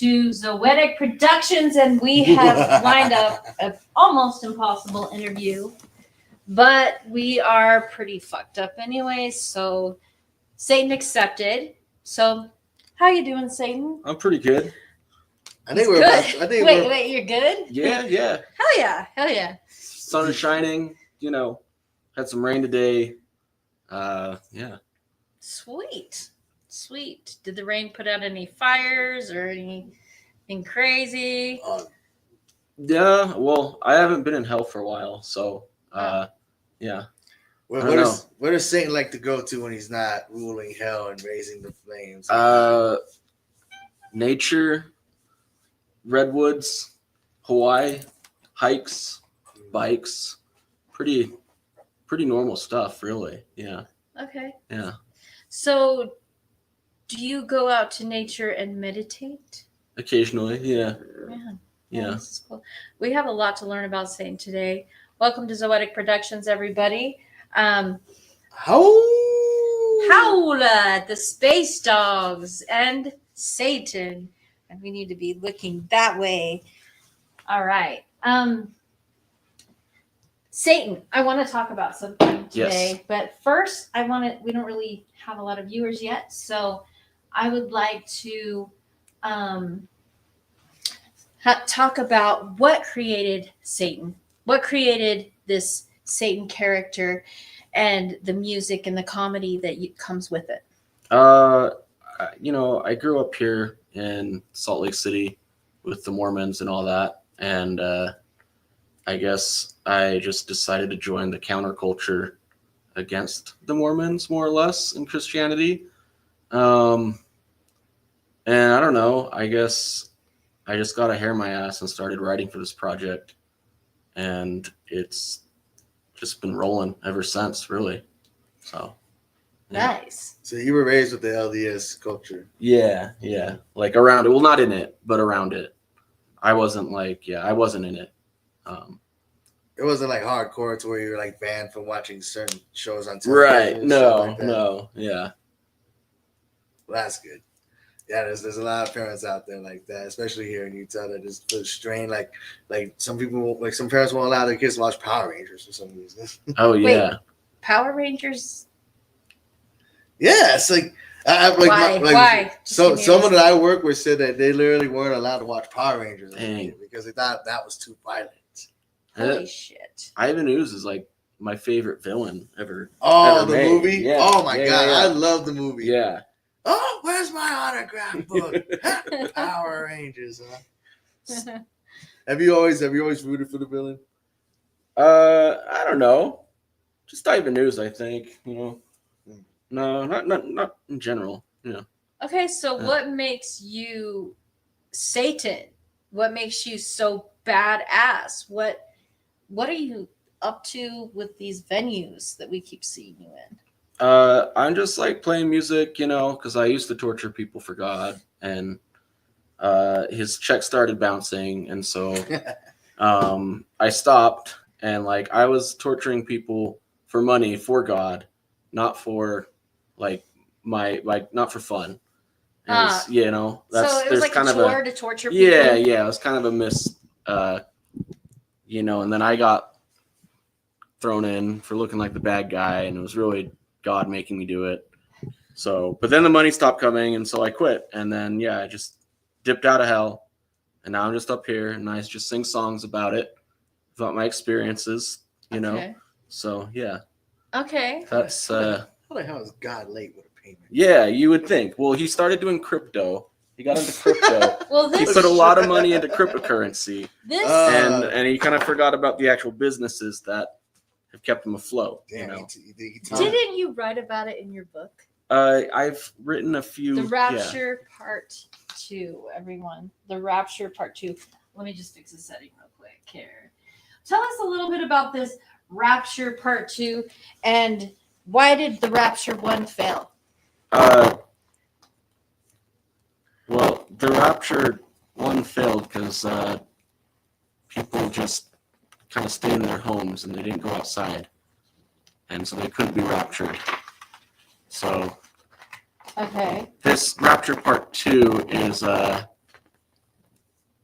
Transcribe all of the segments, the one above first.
to Zoetic Productions, and we have lined up an almost impossible interview, but we are pretty fucked up anyways, so Satan accepted. So, how you doing, Satan? I'm pretty good. I think we're Good. about, I think we're, Wait, you're good? Yeah. Hell yeah. Sun is shining. Had some rain today. Yeah. Sweet. Did the rain put out any fires or anything crazy? Yeah. Well, I haven't been in hell for a while, so yeah. where does Satan like to go to when he's not ruling hell and raising the flames? Nature, redwoods, Hawaii, hikes, bikes, pretty normal stuff, really. Yeah. Okay. Yeah. So, do you go out to nature and meditate? Occasionally, yeah. Yeah. This is cool. We have a lot to learn about Satan today. Welcome to Zoetic Productions, everybody. Howl at the Space Dogs and Satan. And we need to be looking that way. All right. Satan, I want to talk about something today. Yes. But first, we don't really have a lot of viewers yet. So I would like to talk about what created Satan. What created this Satan character and the music and the comedy that comes with it? I grew up here in Salt Lake City with the Mormons and all that. And I guess I just decided to join the counterculture against the Mormons, more or less, in Christianity. And I don't know, I guess I just got a hair in my ass and started writing for this project. And it's just been rolling ever since, really. So, yeah. Nice. So you were raised with the LDS culture. Yeah. Like around it. Well, not in it, but around it. I wasn't in it. It wasn't like hardcore to where you were like banned from watching certain shows on television. Right. No. Like that. No. Yeah. Well, that's good. Yeah, there's a lot of parents out there like that, especially here in Utah, that just feel strained. Like some people, like some parents won't allow their kids to watch Power Rangers for some reason. Oh yeah. Wait, Power Rangers? Yeah, it's like Why? So someone that I work with said that they literally weren't allowed to watch Power Rangers because they thought that was too violent. Holy shit. Ivan Ooze is like my favorite villain ever. Oh, ever the made. movie? Yeah. Oh my god, yeah. I love the movie. Yeah. Oh, where's my autograph book? Power Rangers, huh? Have you always rooted for the villain? I don't know. Just Ivan Ooze, I think. No, not in general. Okay, so what makes you Satan? What makes you so badass? What are you up to with these venues that we keep seeing you in? I'm just like playing music, because I used to torture people for God, and his check started bouncing, and so I stopped, and like I was torturing people for money for God, not for not for fun. And so it was like a chore to torture people. Yeah, it was kind of a miss, and then I got thrown in for looking like the bad guy, and it was really God making me do it. So, but then the money stopped coming, and so I quit. And then, I just dipped out of hell, and now I'm just up here, and I just sing songs about it, about my experiences, Okay. So, yeah. Okay. That's, how the hell is God late with a payment? Yeah, you would think. Well, he started doing crypto. He got into crypto. Well, he put a lot of money into cryptocurrency. This and he kind of forgot about the actual businesses that have kept him afloat. Damn, didn't you write about it in your book? I've written a few. The Rapture Part 2, everyone. The Rapture Part 2. Let me just fix the setting real quick here. Tell us a little bit about this Rapture Part 2 and why did the Rapture 1 fail? Well, the Rapture 1 failed because people just kind of stayed in their homes and they didn't go outside. And so they couldn't be raptured. So okay. This Rapture Part 2 is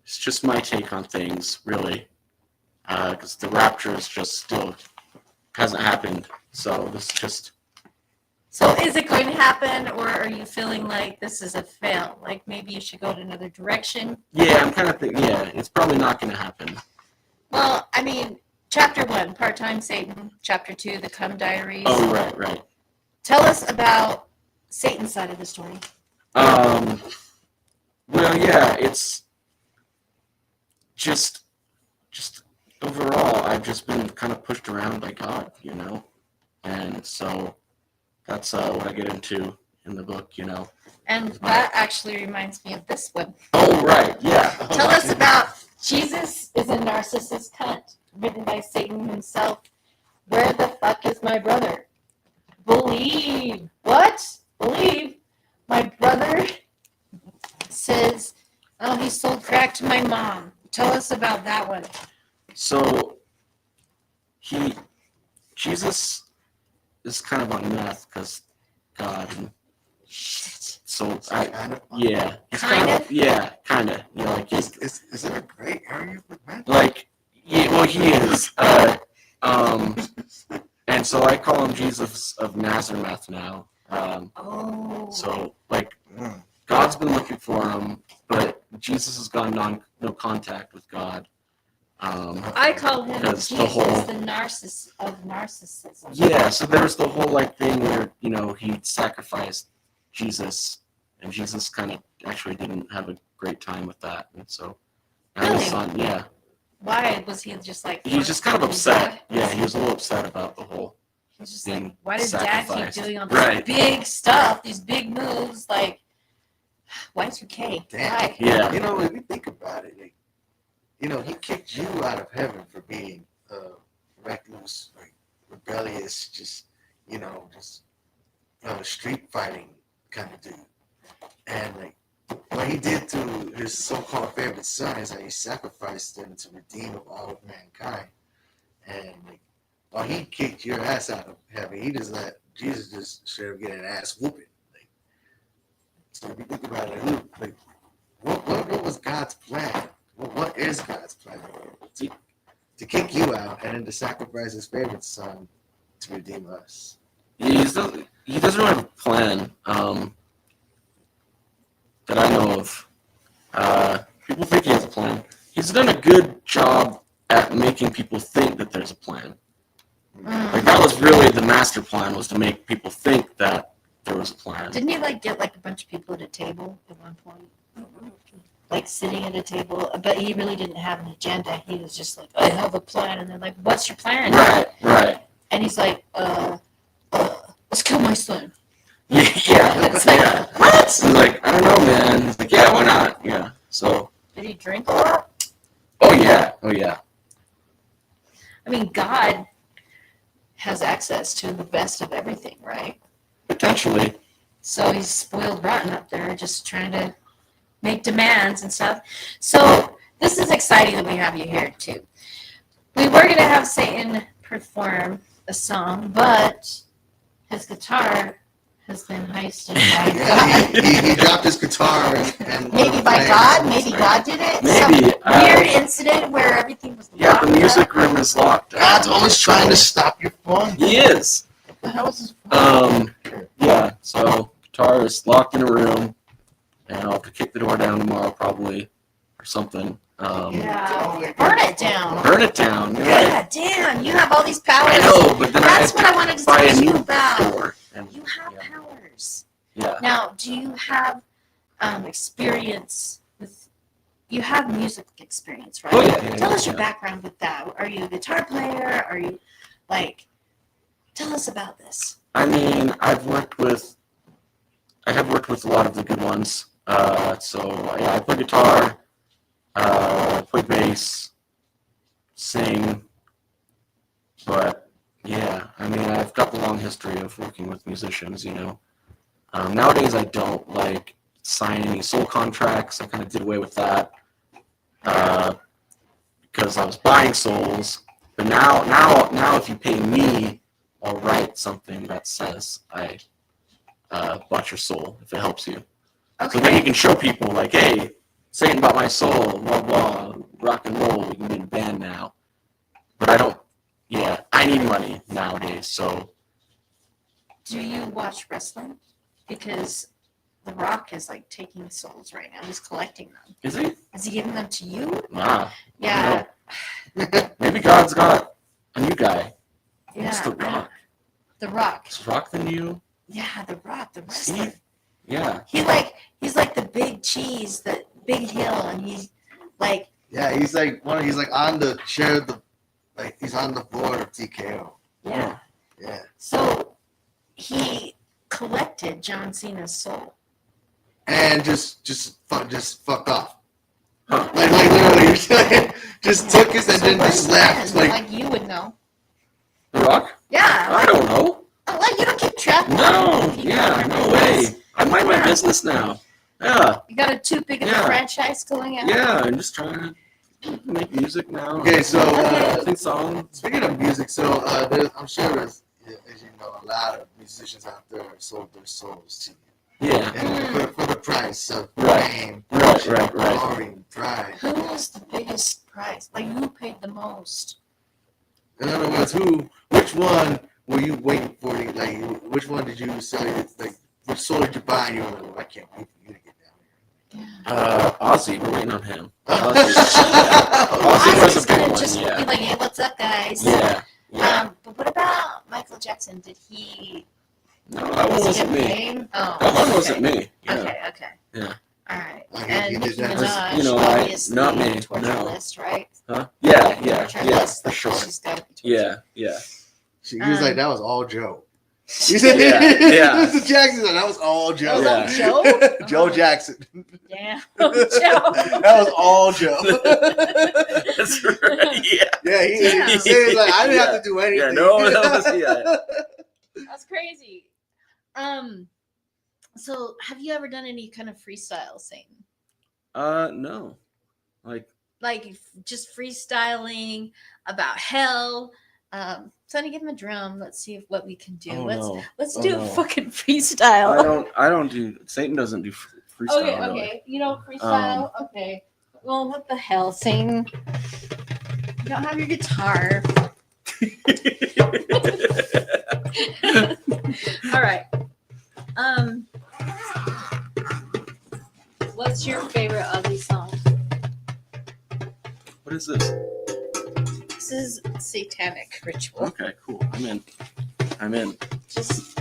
it's just my take on things, really, because the rapture is just still hasn't happened. So this is just So is it going to happen, or are you feeling like this is a fail? Like maybe you should go in another direction? yeah. I'm kind of thinking it's probably not going to happen. Well, I mean, chapter 1, Part-Time Satan. Chapter 2, The Come Diaries. Oh right. Tell us about Satan's side of the story. Well, yeah, it's just overall, I've just been kind of pushed around by God, and so that's what I get into in the book, And that actually reminds me of this one. Oh, right, yeah. Tell us about Jesus is a narcissist cunt, written by Satan himself. Where the fuck is my brother? Believe. What? Believe? My brother says, oh, he sold crack to my mom. Tell us about that one. So Jesus is kind of on meth because God. And so yeah, he's kind of. Like Is it a great area for that? like, yeah, well, he is. And so I call him Jesus of Nazareth now. So like, God's been looking for him, but Jesus has gone no contact with God. I call him Because Jesus, the narcissist of narcissism. Yeah, so there's the whole like thing where he sacrificed Jesus, and Jesus kind of actually didn't have a great time with that, and so now his son, yeah, Why was he just like? he was just kind of upset. Yeah, he was a little upset about the whole. He's just being like, why does Dad keep sacrificed. doing all this Right. big stuff, these big moves? Like, Y2K. Damn. Why? Yeah, If you think about it, like, he kicked you out of heaven for being reckless, like rebellious, just street fighting kind of dude. And like what he did to his so-called favorite son is that he sacrificed him to redeem all of mankind. And like, while he kicked your ass out of heaven, he just let Jesus just straight up get an ass whooping. Like, so if you think about it, what was God's plan? What is God's plan? To kick you out and then to sacrifice his favorite son to redeem us. he doesn't really have a plan that I know of. People think he has a plan. He's done a good job at making people think that there's a plan. Like that was really the master plan, was to make people think that there was a plan. Didn't he get a bunch of people at a table at one point? Like sitting at a table, but he really didn't have an agenda. He was just like, I have a plan, and they're like, what's your plan? Right. And he's like, let's kill my son. Yeah. It's like, Yeah. what? He's like, I don't know, man. He's like, yeah, why not? Yeah. So. Did he drink a lot? Oh yeah. I mean, God has access to the best of everything, right? Potentially. So he's spoiled rotten up there, just trying to make demands and stuff. So this is exciting that we have you here too. We were going to have Satan perform a song, but his guitar has been heisted by God. He dropped his guitar and Maybe by God? Maybe God did it? Maybe, Some weird incident where everything was Yeah, locked the music up. room is locked. God's always trying to stop your fun. He is. What the hell is this fun? Yeah. So guitar is locked in a room, and I'll have to kick the door down tomorrow probably, or something. Yeah. Burn it down. Burn it down. You're Yeah, right. damn. You have all these powers. I know, but then That's I what I have wanted to to buy talk a to you new about. door. And, You have yeah. powers. Yeah. Now, do you have experience with? You have music experience, right? Oh, yeah. Tell us your Yeah. background with that. Are you a guitar player? Are you Tell us about this. I mean, I have worked with a lot of the good ones. So yeah, I play guitar, play bass, sing, but yeah, I mean, I've got the long history of working with musicians. Nowadays I don't sign any soul contracts. I kind of did away with that because I was buying souls. But now, if you pay me, I'll write something that says I bought your soul, if it helps you. Okay. So then you can show people hey, Satan bought my soul, blah blah, rock and roll. We can be in a band now, but I don't. Yeah, I need money nowadays. So Do you watch wrestling? Because The Rock is like taking souls right now. He's collecting them. is he? Is he giving them to you? Nah. Yeah. Maybe God's got a new guy. Yeah. It's The Rock. The Rock. Is Rock the new? Yeah, The Rock, the See? wrestler. Yeah. He's like the big cheese, the big hill, and he's like Yeah, he's like on the chair of the he's on the board of TKO. yeah. Yeah. So he collected John Cena's soul. And just fuck off. Like literally just took us and then just left. Like you would know. The Rock? Yeah. I don't know. Like you don't keep track. No. People Yeah. are No way. I mind my business now. Yeah. You got a too big of a Yeah. franchise going out. Yeah. I'm just trying to make music now. Okay, so Sing songs. speaking of music, so I'm sure there's, as you know, a lot of musicians out there sold their souls to you. Yeah. And for the price of Right. fame, Right. glory, and pride. Who was the biggest price? Like who paid the most? In other words, which one were you waiting for? Like, which one did you sell? Like, which soul did you buy? And you were like, well, I can't wait for you to get down Ozzy. We're waiting on him. here. Ozzy was Ozzy's a big gonna one, just yeah. be like, hey, what's up, guys? Yeah. Yeah. But what about Michael Jackson? Did he? No, that one was he wasn't get me. paid? Oh, That one okay. wasn't me. Yeah. Okay. Yeah. All right. Like, And you Nicki did that. Minaj, You know, obviously, not me, torture no. list, right? Huh? Yeah. Torture Yeah. list, For like, sure. She's got to be tortured. Yeah. He was like, that was all Joe. He said, Yeah. Mr. Jackson said, that was all Joe. That was all Yeah. Joe? Joe Jackson. Damn. Joe. That was all Joe. That's right. Yeah. Yeah, he Damn. said, he's like, I didn't have to do anything. Yeah. No, that was yeah. That's crazy. So have you ever done any kind of freestyle, Satan? No. Like just freestyling about hell? Sonny, give him a drum. Let's see what we can do. Oh, Let's no. do Oh, a no. fucking freestyle. I don't do. Satan doesn't do freestyle. Okay, really. okay. You know freestyle? Okay. Well, what the hell, Satan? You don't have your guitar. All right. What's your favorite Ozzy song? What is this? This is Satanic Ritual. Okay, cool. I'm in. Just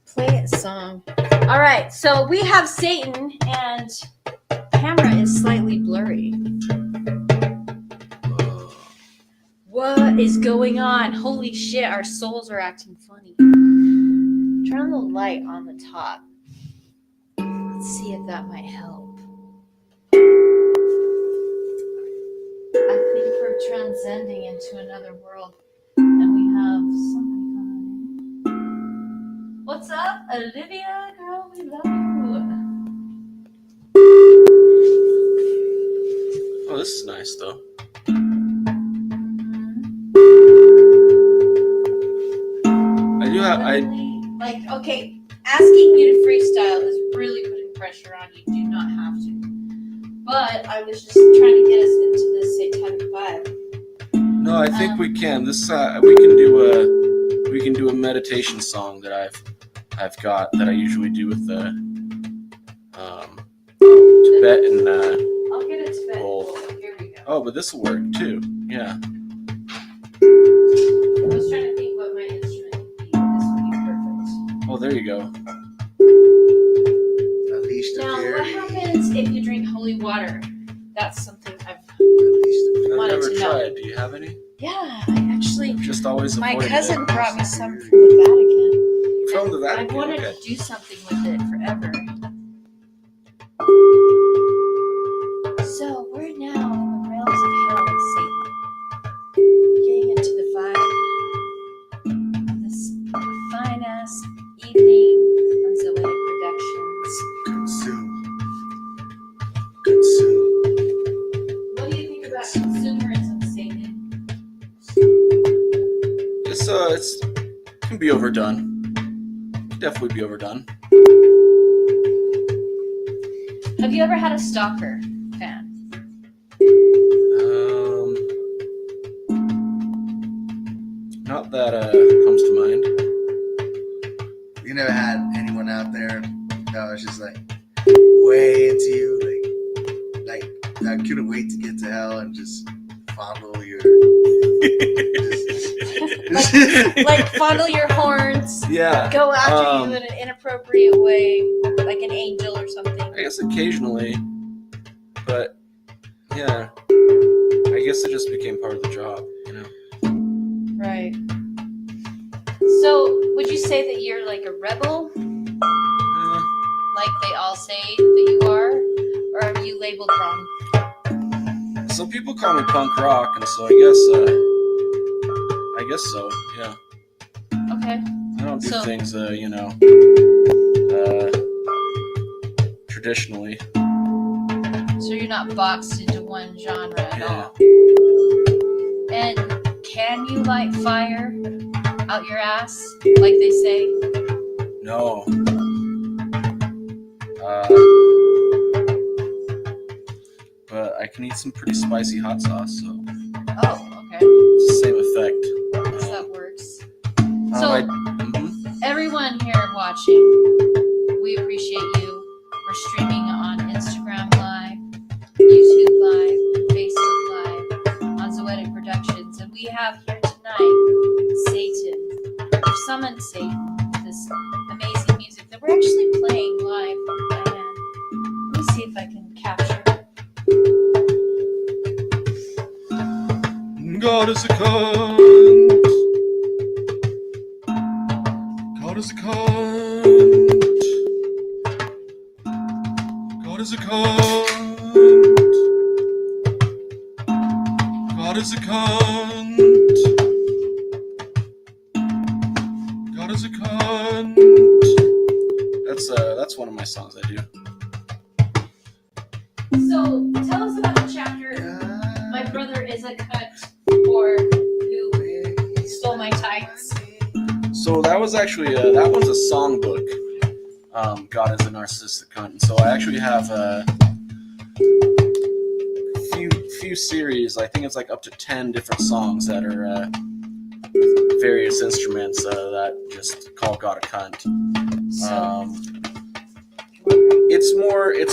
play a song. All right, so we have Satan, and the camera is slightly blurry. What is going on? Holy shit, our souls are acting funny. Turn on the light on the top. Let's see if that might help. I think we're transcending into another world, and we have somebody coming in. What's up, Olivia? Girl, we love you. Oh, this is nice though. I do have. Like, okay, asking you to freestyle is really putting pressure on you. Do not have to. But I was just trying to get us into this satanic vibe. No, I think we can. This we can do a meditation song that I've got that I usually do with the Tibetan. I'll get it to bed. Bowl. Here we go. Oh, but this will work too. Yeah. I was trying to think what my instrument would be. This would be perfect. Oh, there you go. Unleash the Now, what fury. happens if you drink holy water? That's something I've. Unleash the I've Wanted never to know. tried. Do you have any? Yeah, I actually. Just always My avoided cousin it. brought me some from the Vatican. From the And Vatican. I wanted Okay. to do something with it forever. So we're now in the realms of hell and Satan. Getting into the vibe of this fine ass evening on Zoetic Productions. Consume. What do you think about consumerism, Satan? It's can be overdone. Definitely be overdone. Have you ever had a stalker fan? Not that comes to mind. You never had anyone out there that was just like way into you, like I couldn't wait to get to hell and just fondle your, Like fondle your horns, Yeah. go after you in an inappropriate way, like an angel or something. I guess occasionally, but yeah, I guess it just became part of the job, you know. Right. So, would you say that you're like a rebel, like they all say that you are, or are you labeled wrong? Some people call me punk rock, and so I guess so. Yeah. Okay. I don't do So- things, traditionally. So you're not boxed into one genre at Yeah. all. And can you light fire out your ass, like they say? No. But I can eat some pretty spicy hot sauce, so Oh, okay. it's the same effect. So that works. Um, So everyone here watching, we appreciate you. We're streaming on Instagram Live, YouTube Live, and Facebook Live on Zoetic Productions. And we have here tonight Satan. We've summoned Satan with this amazing music that we're actually playing live by hand. Let me see if I can capture it. God is a cunt. God is a cunt. God is a cunt. God is a cunt. God is a cunt. That's one of my songs I do. So tell us about the chapter. My brother is a cunt, or who stole my tights. So that was actually that one's a songbook. God is a narcissistic cunt. And so I actually have a few series. I think it's like up to 10 different songs that are various instruments that just call God a cunt. So It's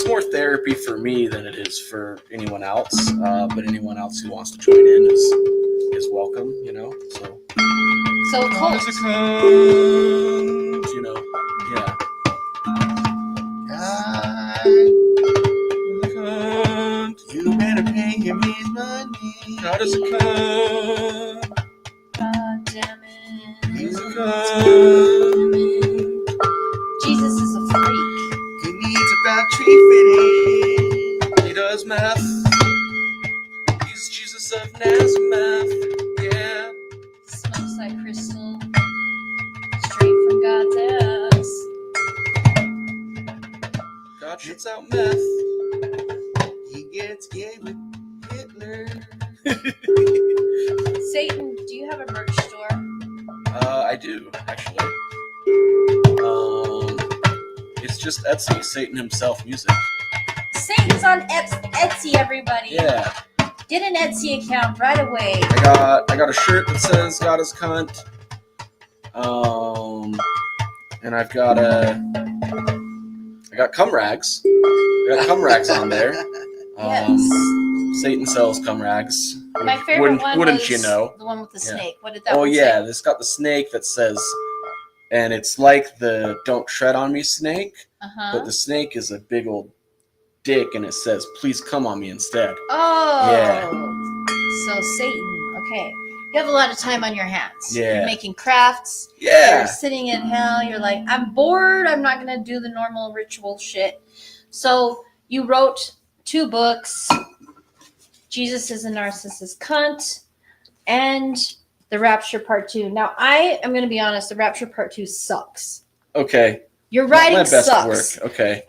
more therapy for me than it is for anyone else. But anyone else who wants to join in is welcome. You know. So. so God cult. is a cunt. You know. Yeah. God, you better pay him his money. God is a cunt. God damn it. He's a cunt. Jesus is a freak. He needs about tree fitting. He does math. He's Jesus of Nazareth. Yeah. Smokes like crystal. Straight from God's ass. God shoots out meth. He gets gay with Hitler. Satan, do you have a merch store? I do actually. It's just Etsy, Satan himself music. Satan's on Etsy, everybody. Yeah. Get an Etsy account right away. I got a shirt that says God is cunt. And I got cum rags. I got cum rags on there. Yes. Satan sells cum rags. My favorite one Wouldn't was you know? the one with the Yeah. snake. What did that Oh one yeah, say? this got the snake that says, and it's like the "Don't tread on me" snake, Uh-huh. but the snake is a big old dick, and it says, "Please come on me instead." Oh. Yeah. So Satan, okay. You have a lot of time on your hands. Yeah. You're making crafts. Yeah. You're sitting in hell. You're like, I'm bored. I'm not going to do the normal ritual shit. So you wrote 2 books. Jesus is a narcissist cunt. And The Rapture Part 2. Now, I am going to be honest. The Rapture Part 2 sucks. Okay. Your writing My best sucks. work. Okay.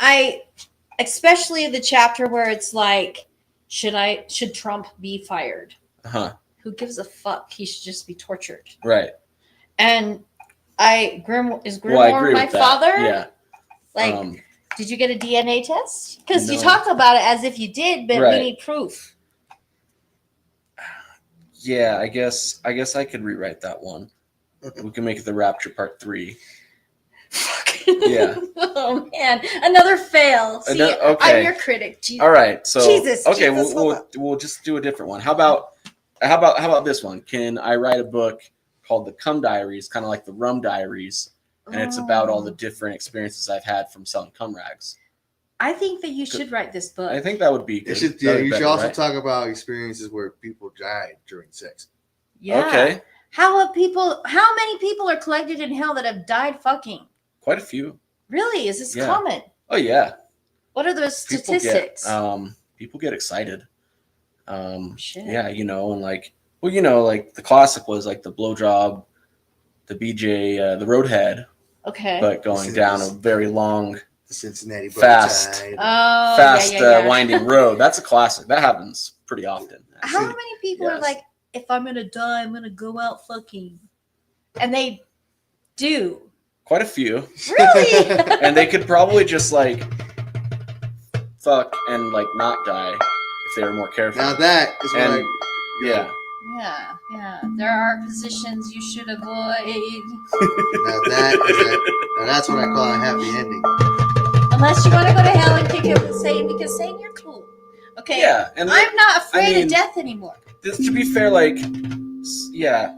Especially the chapter where it's like, should Trump be fired? Uh-huh. Who gives a fuck? He should just be tortured. Right. And is Well, I Grimoire agree my with that. father? Yeah. Like, Did you get a DNA test? Because you No. talk about it as if you did, but we Right. need proof. Yeah, I guess I could rewrite that one. We can make it the Rapture Part 3. Yeah. Oh man, another fail. See, Okay. I'm your critic. Jesus. All right. So Jesus, okay, Jesus, hold we'll just do a different one. How about this one? Can I write a book called The Cum Diaries, kind of like the Rum Diaries, and it's about all the different experiences I've had from selling cum rags? I think that you should write this book. I think that would be You good. should, That'd be you should better, also right? talk about experiences where people died during sex. Yeah. Okay, How many people are collected in hell that have died fucking? quite a few. Really? Is this Yeah. common? Oh yeah. What are those statistics? People get excited. Shit. Yeah, and like the classic was like the blowjob, the BJ, the roadhead, Okay. but going down a very long, The Cincinnati Fast. Tide. Oh, fast, yeah. winding road. That's a classic. That happens pretty often. How many people are Yes. like, if I'm gonna die, I'm gonna go out fucking, and they do. Quite a few, Really? and they could probably just like fuck and like not die if they were more careful. Now that is what And yeah, Yeah. There are positions you should avoid. now that's what I call a happy ending. Unless you want to go to hell and kick it with Satan, because Satan, you're cool. Okay. yeah, and I'm not afraid mean- of death anymore. to be fair, like, yeah,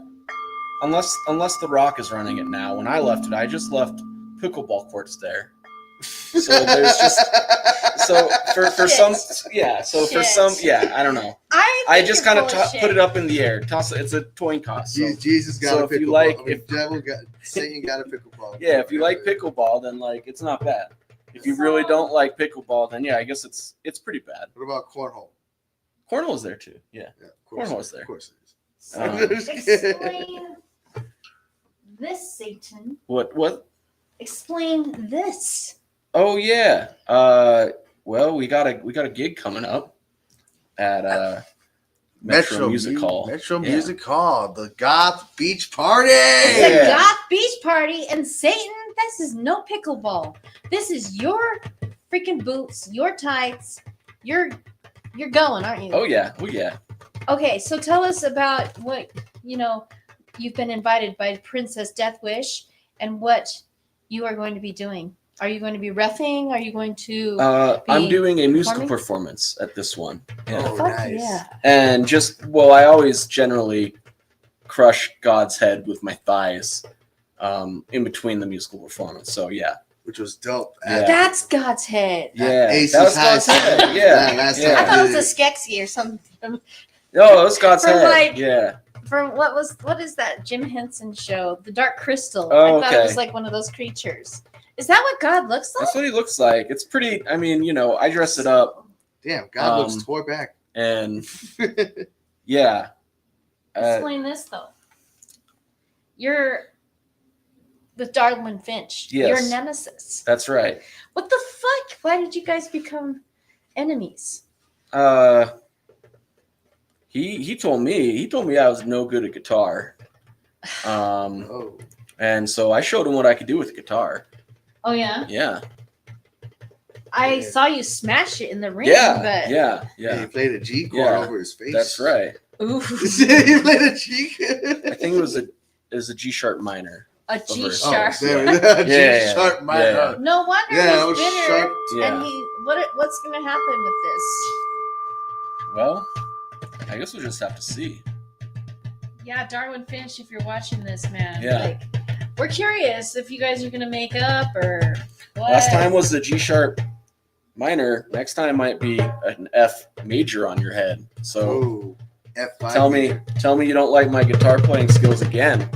unless The Rock is running it now. When I left it, I just left pickleball courts there. So there's just for some, yeah. So for Shit. some, yeah, I don't know. I I think just you're kind of full shit. put it up in the air. Toss it. It's a coin toss. So, Jesus got so a if you pickleball. like- I mean, Satan got a pickleball. yeah, if you like pickleball, then like it's not bad. If you really don't like pickleball, then yeah, I guess it's pretty bad. What about cornhole? Cornhole's there too. Yeah. Yeah, of course. Cornhole's there. Of course it is. So explain this, Satan. What? Explain this. Oh yeah. Well, we got a gig coming up at Metro Music Hall. Metro Yeah. Music Hall, the Goth Beach Party. It's a Yeah. goth beach party, and Satan, this is no pickleball. This is your freaking boots, your tights. You're going, aren't you? Oh yeah. Oh yeah. Okay, so tell us about what you've been invited by Princess Deathwish, and what you are going to be doing. Are you going to be reffing? Are you going to? I'm doing a musical performing? performance at this one. Yeah. Oh, Fuck nice. yeah! And I always generally crush God's head with my thighs in between the musical performance. So yeah. Which was dope. Yeah. That's God's head. Yeah. Ace's That was high God's side. head. Yeah. Last I yeah. time. thought it was a Skeksis or something. Oh, it was God's From, head. like- Yeah. From what is that Jim Henson show? The Dark Crystal. Oh, I thought it okay. was like one of those creatures. Is that what God looks like? That's what he looks like. It's pretty. I mean, I dress it up, Damn, God looks Um, tore back. and yeah. Explain this though. You're with Darwin Finch. Yes. Your nemesis. That's right. What the fuck? Why did you guys become enemies? He told me I was no good at guitar. Oh, And so I showed him what I could do with the guitar. Oh yeah. Yeah. I Yeah. saw you smash it in the ring. Yeah. But Yeah. he Yeah. played a G chord Yeah. over his face. That's right. Ooh, He played a G. I think it was a G sharp minor. a G Oh, sharp. There we go. G Yeah, sharp minor. yeah. No wonder Yeah, it he's was bitter. sharp. Yeah. And what's gonna happen with this? Well, I guess we'll just have to see. Yeah, Darwin Finch, if you're watching this, man. Yeah. Like, we're curious if you guys are gonna make up or what. Last time was the G sharp minor. Next time might be an F major on your head. So Oh, F5. tell me you don't like my guitar playing skills again.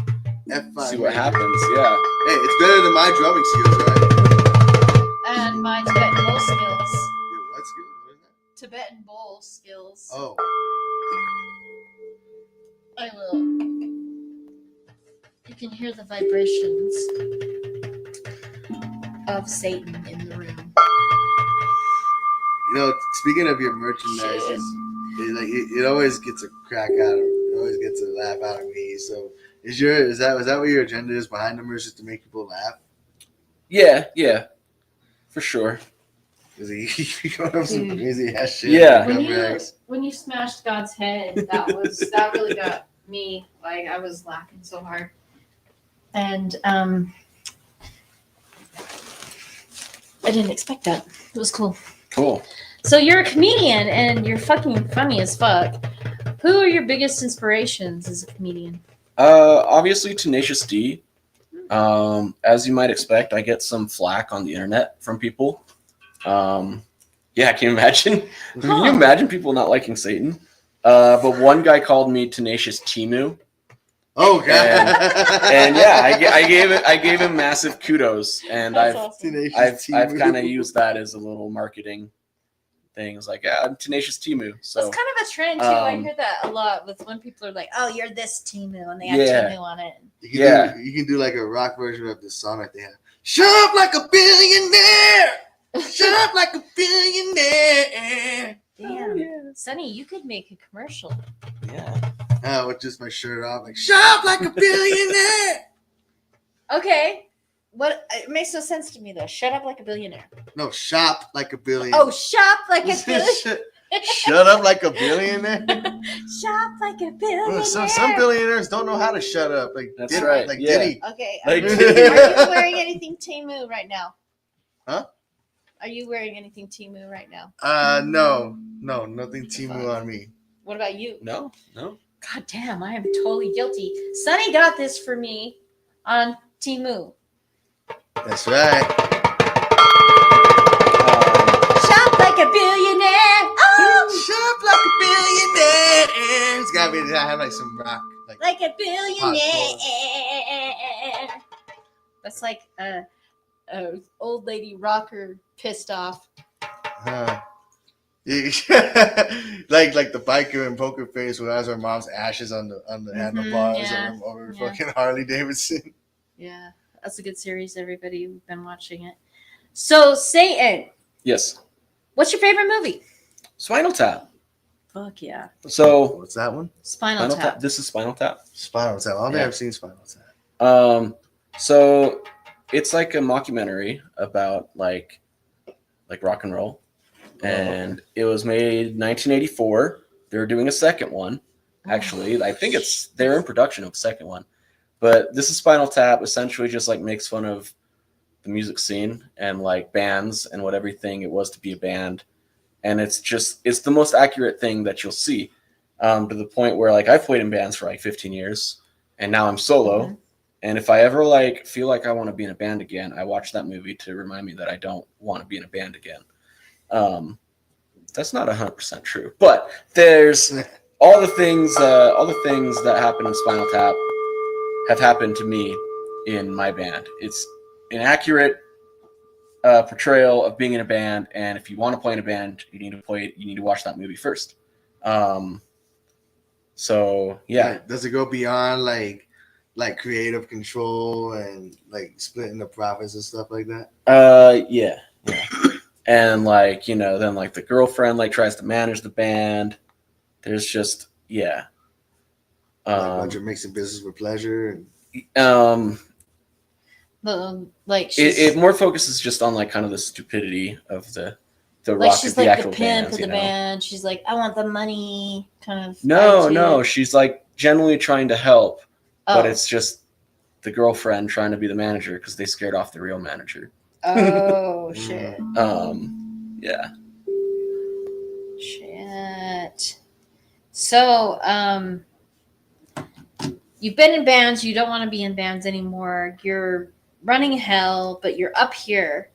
F5. See what happens. Yeah. Hey, it's better than my drumming skills, right? And my Tibetan bowl skills. Yeah, what skill? What is that? Tibetan bowl skills. Oh, I will. You can hear the vibrations of Satan in the room. Speaking of your merchandise, Shit. it always gets a crack out of it. Always gets a laugh out of me. So, is that what your agenda is behind them, or is it to make people laugh? Yeah. For sure. Cause he got up some Dude. crazy ass shit. Yeah. When you smashed God's head, that really got me. Like I was laughing so hard. And I didn't expect that. It was cool. Cool. So you're a comedian and you're fucking funny as fuck. Who are your biggest inspirations as a comedian? Obviously Tenacious D. As you might expect, I get some flack on the internet from people. Yeah, can you imagine? Can you imagine people not liking Satan? But one guy called me Tenacious Timu. Oh god. And yeah, I gave him massive kudos, and That's I've awesome. I've kind of used that as a little marketing thing. It's like, yeah, I'm Tenacious Timu. So That's kind of a trend too. I um, hear that a lot with when people are like, "Oh, you're this Timu," and they have Yeah. Timu on it. You can do like a rock version of this song that they have. Shut up like a billionaire. Shut up like a billionaire. Damn, Sonny, you could make a commercial. yeah. With just my shirt off, like shut up like a billionaire. Okay, what it makes no sense to me though. Shut up like a billionaire. No, shop like a billionaire. Oh, shop like a billionaire. Shut up like a billionaire. Shop like a billionaire. Some billionaires don't know how to shut up. Like That's right, Like yeah. Diddy. Okay. Like- Are you wearing anything Timu right now? Huh? Are you wearing anything Timu right now? No, nothing Timu on me. What about you? No. God damn, I am totally guilty. Sonny got this for me on Timu. That's right. Shop like a billionaire. Oh, Shop like a billionaire. It's gotta be. I have like some rock. like a billionaire. That's like a old lady rocker pissed off. Huh. Yeah. like the biker in Poker Face who has her mom's ashes on the handlebars yeah, over yeah. fucking Harley Davidson. Yeah, that's a good series. Everybody, we've been watching it. So, Satan, Yes. what's your favorite movie? Spinal Tap. Fuck yeah, So What's that one? Spinal Tap. This is Spinal Tap. Spinal Tap. I've Yeah. never seen Spinal Tap. So it's like a mockumentary about like rock and roll, and it was made in 1984. They're doing a second one. Actually, I think they're in production of a second one. But this is Spinal Tap. Essentially, just like makes fun of the music scene and like bands and what everything it was to be a band. And it's the most accurate thing that you'll see, to the point where like I've played in bands for like 15 years, and now I'm solo. Mhm. And if I ever like feel like I want to be in a band again, I watch that movie to remind me that I don't want to be in a band again. That's not 100% true, but there's all the things that happen in Spinal Tap have happened to me in my band. It's an accurate portrayal of being in a band, and if you want to play in a band, you need to watch that movie first. So yeah. Like, does it go beyond like creative control and like splitting the profits and stuff like that? Yeah. And like, then like the girlfriend like tries to manage the band. There's just Like Roger mixing business with pleasure. Like she's, it more focuses just on like kind of the stupidity of the like rock she's of the like actual the pimp bands, of the band. She's like, I want the money, kind of. No, she's like generally trying to help, but Oh. it's just the girlfriend trying to be the manager because they scared off the real manager. Oh shit. Yeah. Shit. So, you've been in bands, you don't want to be in bands anymore. You're running hell, but you're up here.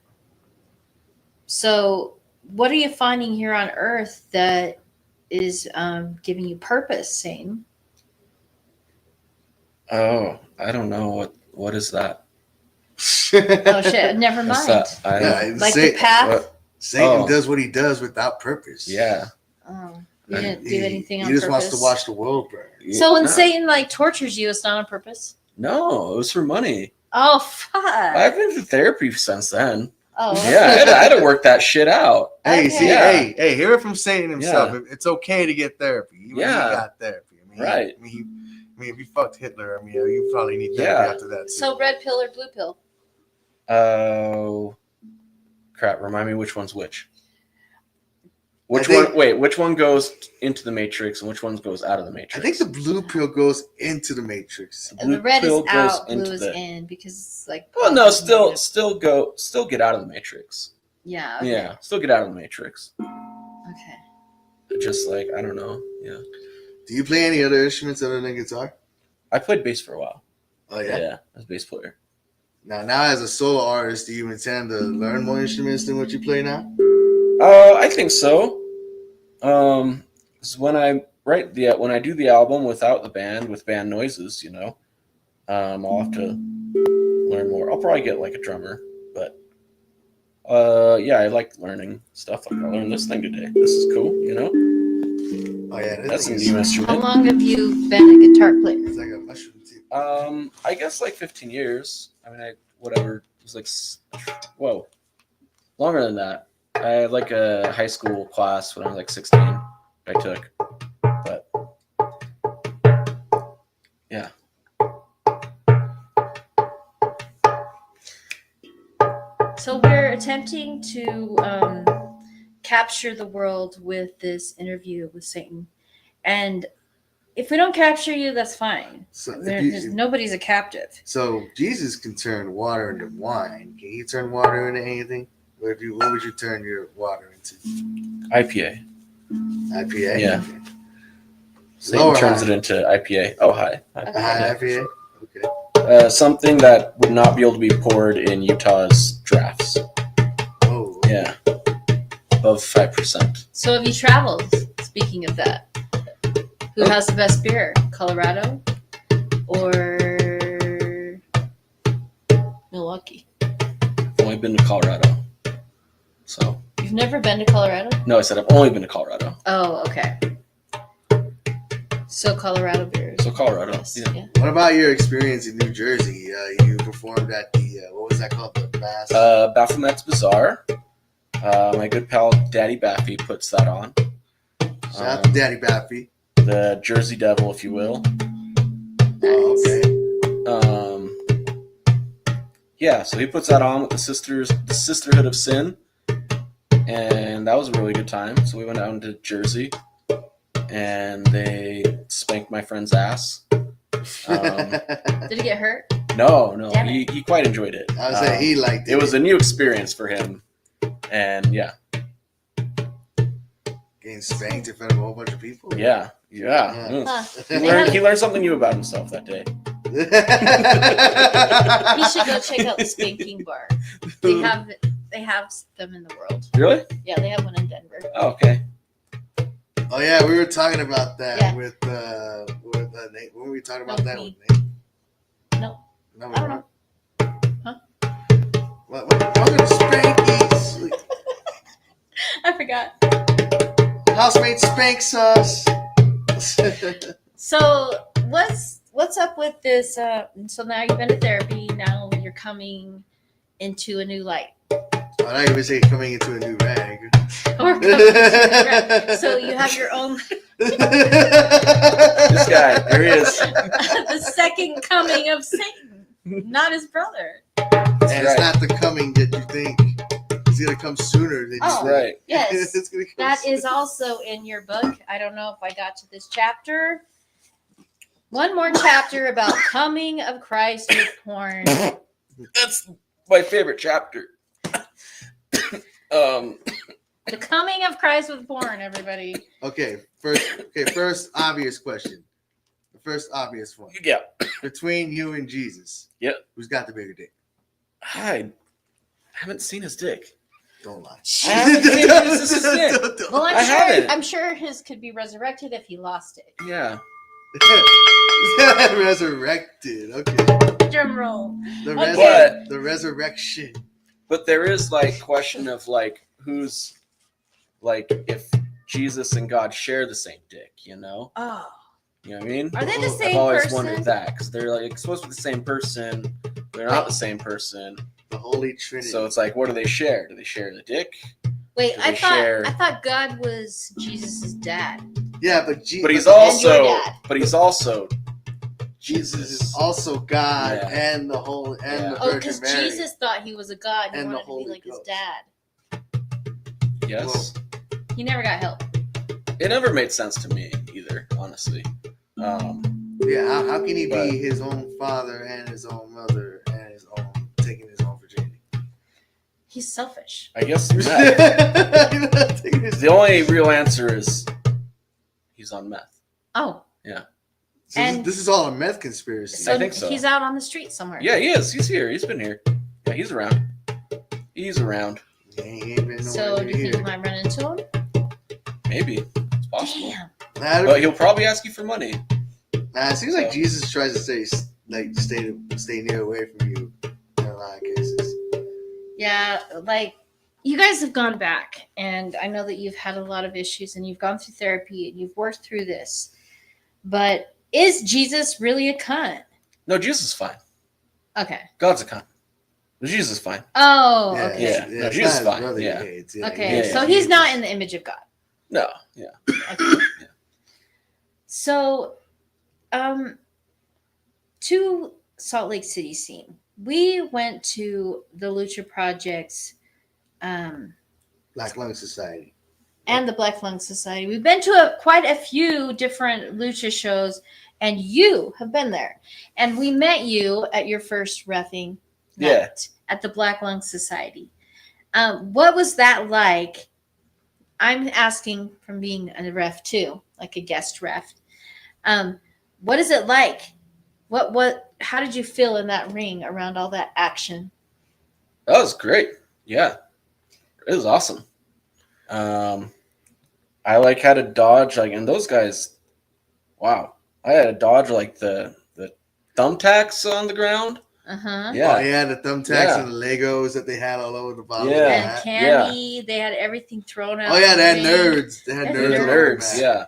So, what are you finding here on Earth that is giving you purpose, Satan? Oh, I don't know what is that. Oh shit, never What's mind. that? I Like the path? Satan Oh. does what he does without purpose. yeah. Oh, you didn't do anything on He just purpose. wants to watch the world burn. So when No. Satan like tortures you, it's not on purpose. No, it was for money. Oh fuck. I've been to therapy since then. Oh Yeah, I had to work that shit out. Hey, Okay. see, Yeah. hey, hear it from Satan himself. Yeah. It's okay to get therapy. Even Yeah. he got therapy. I mean, Right. I mean, if you fucked Hitler, I mean, you probably need therapy Yeah. after that. Too. So red pill or blue pill? Oh, Crap, remind me which one's which. Which I think- one? Wait, which one goes into the Matrix and which one goes out of the Matrix? I think the blue pill goes into the Matrix. And the red is pill goes out, blue into is the- in because it's like. Well, no, still get out of the Matrix. Yeah. Okay. Yeah, still get out of the Matrix. Okay. Just like I don't know. Yeah, Do you play any other instruments other than guitar? I played bass for a while. Oh yeah. Yeah, as a bass player. Now as a solo artist, do you intend to learn more instruments than what you play now? I think so. 'Cause when I when I do the album without the band with band noises, I'll have to learn more. I'll probably get like a drummer, but yeah, I like learning stuff. Like I learned this thing today. This is cool, Oh yeah, That's a thing new How instrument. long have you been a guitar player? It's like a mushroom too. I guess like 15 years. I mean, it was like, whoa, longer than that. I had like a high school class when I was like 16. I took, but yeah. So we're attempting to capture the world with this interview with Satan, and if we don't capture you, that's fine. So, Nobody's a captive. so Jesus can turn water into wine. Can he turn water into anything? What would you turn your water into? IPA. IPA? Yeah. Okay. Satan Lower turns high. it into IPA. Oh, hi. High IPA? Okay. Something that would not be able to be poured in Utah's drafts. Oh. Yeah. Above 5%. So have you traveled? Speaking of that, who has the best beer? Colorado or Milwaukee? I've only been to Colorado. So, You've never been to Colorado? no, I said I've only been to Colorado. Oh, okay. So Colorado beers. So Colorado. Yes, Yeah. yeah. What about your experience in New Jersey? You performed at the, what was that called? The Bass? Baphomet's Bazaar. My good pal Daddy Baffy puts that on. Shout out to Daddy Baffy. The Jersey Devil, if you will. Oh, okay. Yeah, so he puts that on with the Sisterhood of Sin, and that was a really good time. So we went down to Jersey, and they spanked my friend's ass. Did he get hurt? No, Damn he quite enjoyed it. I was saying he liked it. It was a new experience for him, and yeah, Getting spanked in front of a whole bunch of people. yeah. Huh. He learned something new about himself that day. He should go check out the spanking bar. They have them in the world. Really? Yeah, they have one in Denver. Oh, okay. Oh yeah, we were talking about that Yeah. with Nate. When were we talking about With that me. with Nate? No, No, we I don't weren't. know. What? Welcome to Spankies. I forgot. Housemate spanks us. So what's up with this? So now you've been to therapy. Now you're coming into a new light. I thought you were saying coming into a new rag. Or coming into a new- so you have your own. This guy, there he is. The second coming of Satan, not his brother. And right. it's not the coming that you think. It's gonna come sooner than you Oh. think. Right. Yes, It's gonna come that sooner. is also in your book. I don't know if I got to this chapter. One more chapter about coming of Christ with porn. That's my favorite chapter. The coming of Christ with porn, everybody. Okay, first obvious question. The first obvious one. Yeah. Between you and Jesus. Yep. Who's got the bigger dick? I haven't seen his dick. Don't lie. I haven't seen Jesus' dick. Don't Well, I haven't. I'm sure his could be resurrected if he lost it. Yeah. Resurrected. Okay. Drum roll. Okay. The resurrection. But there is like question of like who's like if Jesus and God share the same dick, you know? Oh, You know what I mean? are they the I've same I've always person? wondered that because they're like supposed to be the same person. They're not the same person. The Holy Trinity. So it's like, what do they share? Do they share the dick? Wait, Do I they thought share- I thought God was Jesus' dad. yeah, but But he's And your also, dad. Jesus Jesus. is also God Yeah. and the whole and Yeah. the Oh, Virgin because Mary. Jesus thought he was a God and And the wanted to be Holy like his Ghost. dad. guess. He never got help. It never made sense to me either, honestly. Yeah, how can he But- be his own father and his own mother and his own taking his own virginity? He's selfish. I guess meth. Taking his- The only real answer is he's on meth. Oh, So And- this is all a meth conspiracy. so, think so. he's out on the street somewhere. Yeah, he is. He's here. He's been here. Yeah, he's around. He's around. Yeah, he ain't been So nowhere do you think you near might run into him? Maybe. It's possible. Damn. here. But he'll probably ask you for money. Nah, it seems like Jesus tries to stay near away from you in a lot of cases. Yeah, like you guys have gone back, and I know that you've had a lot of issues, and you've gone through therapy, and you've worked through this. But is Jesus really a cunt? No, Jesus is fine. Okay. God's a cunt. Jesus is fine. Oh, okay. Yeah. No, it's Jesus not his fine, brother he yeah. hates, yeah, Okay, Yeah, so yeah. he's not in the image of God. No. Yeah. Okay. So, to Salt Lake City scene, we went to the Lucha Project's Black Lung Society. and the Black Lung Society. We've been to quite a few different lucha shows, and you have been there. And we met you at your first reffing Yeah. night at the Black Lung Society. What was that like? I'm asking from being a ref too, like a guest ref. What is it like? How did you feel in that ring around all that action? That was great. Yeah. It was awesome. I like had to dodge and those guys, wow. I had to dodge the thumbtacks on the ground. Uh-huh. Yeah. Oh, yeah, the thumbtacks Yeah. and the Legos that they had all over the bottom Yeah. of the And hat. Cammy, they had everything thrown out. Oh, yeah, in they had the ring. nerds. They had They They're nerds. had all over the nerds. back. Yeah.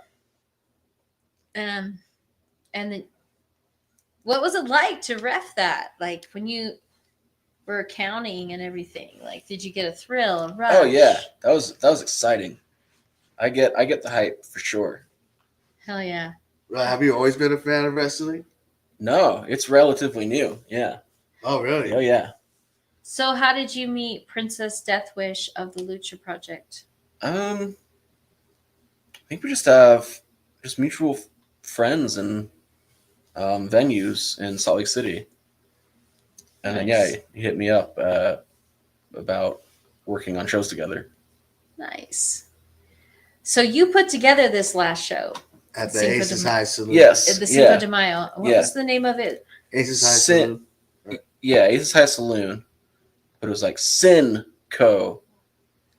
And then what was it like to ref that? Like when you were counting and everything, like did you get a thrill, a rush? Oh yeah. That was exciting. I get the hype for sure. Hell yeah. Right, have you always been a fan of wrestling? No, it's relatively new. Yeah. Oh, really? Oh yeah. So how did you meet Princess Deathwish of the Lucha Project? I think we just have mutual friends and venues in Salt Lake City. And then Nice. he hit me up about working on shows together. Nice. So you put together this last show At the Cinco de Aces Mayo. High Saloon. Yes. at the Cinco Yeah. de Mayo. What Yeah. was the name of it? Aces High Sin- Saloon. Yeah, Aces High Saloon. But it was like Cinco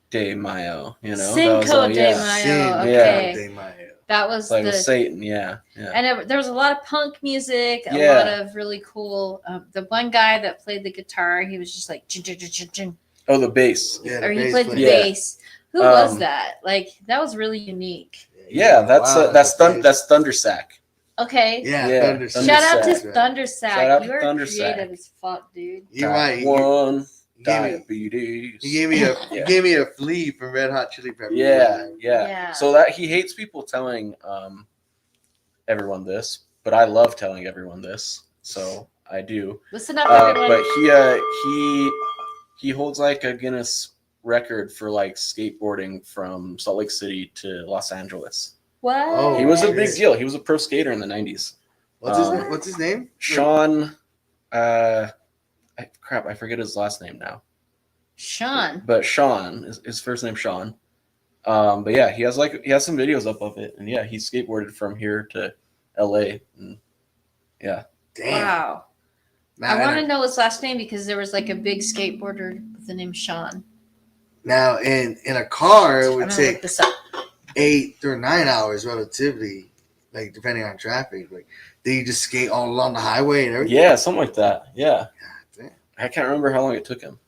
de Mayo, you know? That was Cinco all- de yeah. Mayo. Sin Okay. de Mayo. That was Like the with Satan, yeah. Yeah. and there was a lot of punk music, a Yeah. lot of really cool. The one guy that played the guitar, he was just like, "Jing, jing, jing, jing, jing," Oh, the bass. Yeah, the or he bass played the player. Yeah. bass. Who was Um, that? Like that was really unique. Yeah, that's wow, that's the bass. that's Thundersack. Okay, Yeah, Yeah, Thunder Thunder shout out to Sack. Right. Thundersack. Shout out to You are Thundersack. creative as fuck, dude. You're Type right. 1 You gave me- diabetes. You gave me a Yeah. you gave me a flea from Red Hot Chili Peppers. Yeah, yeah. Yeah. So that he hates people telling everyone this, but I love telling everyone this. So I do. Listen up, everyone. But he holds like a Guinness record for like skateboarding from Salt Lake City to Los Angeles. What? Oh, He was a okay. big deal. He was a pro skater in the 90s. What's his name? Sean I forget his last name now. Sean. But Sean, his first name Sean. But yeah, he has some videos up of it, and yeah, he skateboarded from here to LA, and yeah, Damn. Wow. Now, I want to know his last name because there was like a big skateboarder with the name Sean. now in a car it I'm would gonna look take this up. 8 or 9 hours relatively, like depending on traffic. Like, did you just skate all along the highway and everything? yeah, something like that. Yeah, Damn. I can't remember how long it took him.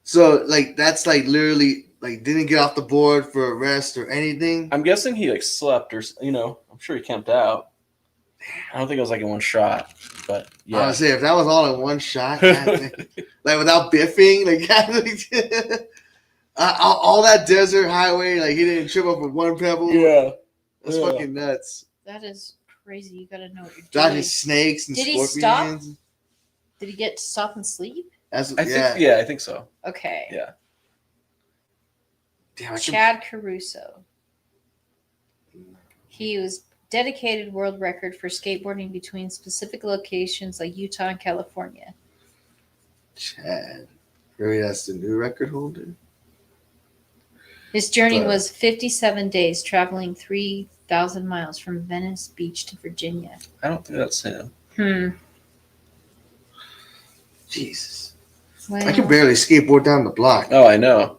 So like that's like literally like didn't get off the board for a rest or anything. I'm guessing he like slept or I'm sure he camped out. I don't think it was like in one shot, but I yeah, would say if that was all in one shot, God damn. Like without biffing, like all that desert highway, like he didn't trip up with one pebble. yeah. That's Yeah. fucking nuts. That is crazy. You got to know what you're Dodging doing. snakes and Did he stop? scorpions. Did he get to stop and sleep? That's I think so. Okay. Yeah. Damn, I can, Chad Caruso. He was dedicated world record for skateboarding between specific locations like Utah and California. Chad. Maybe that's the new record holder. His journey But- was 57 days, traveling 3,000 miles from Venice Beach to Virginia. I don't think that's him. Jesus. Well, I can barely skateboard down the block. Oh, I know.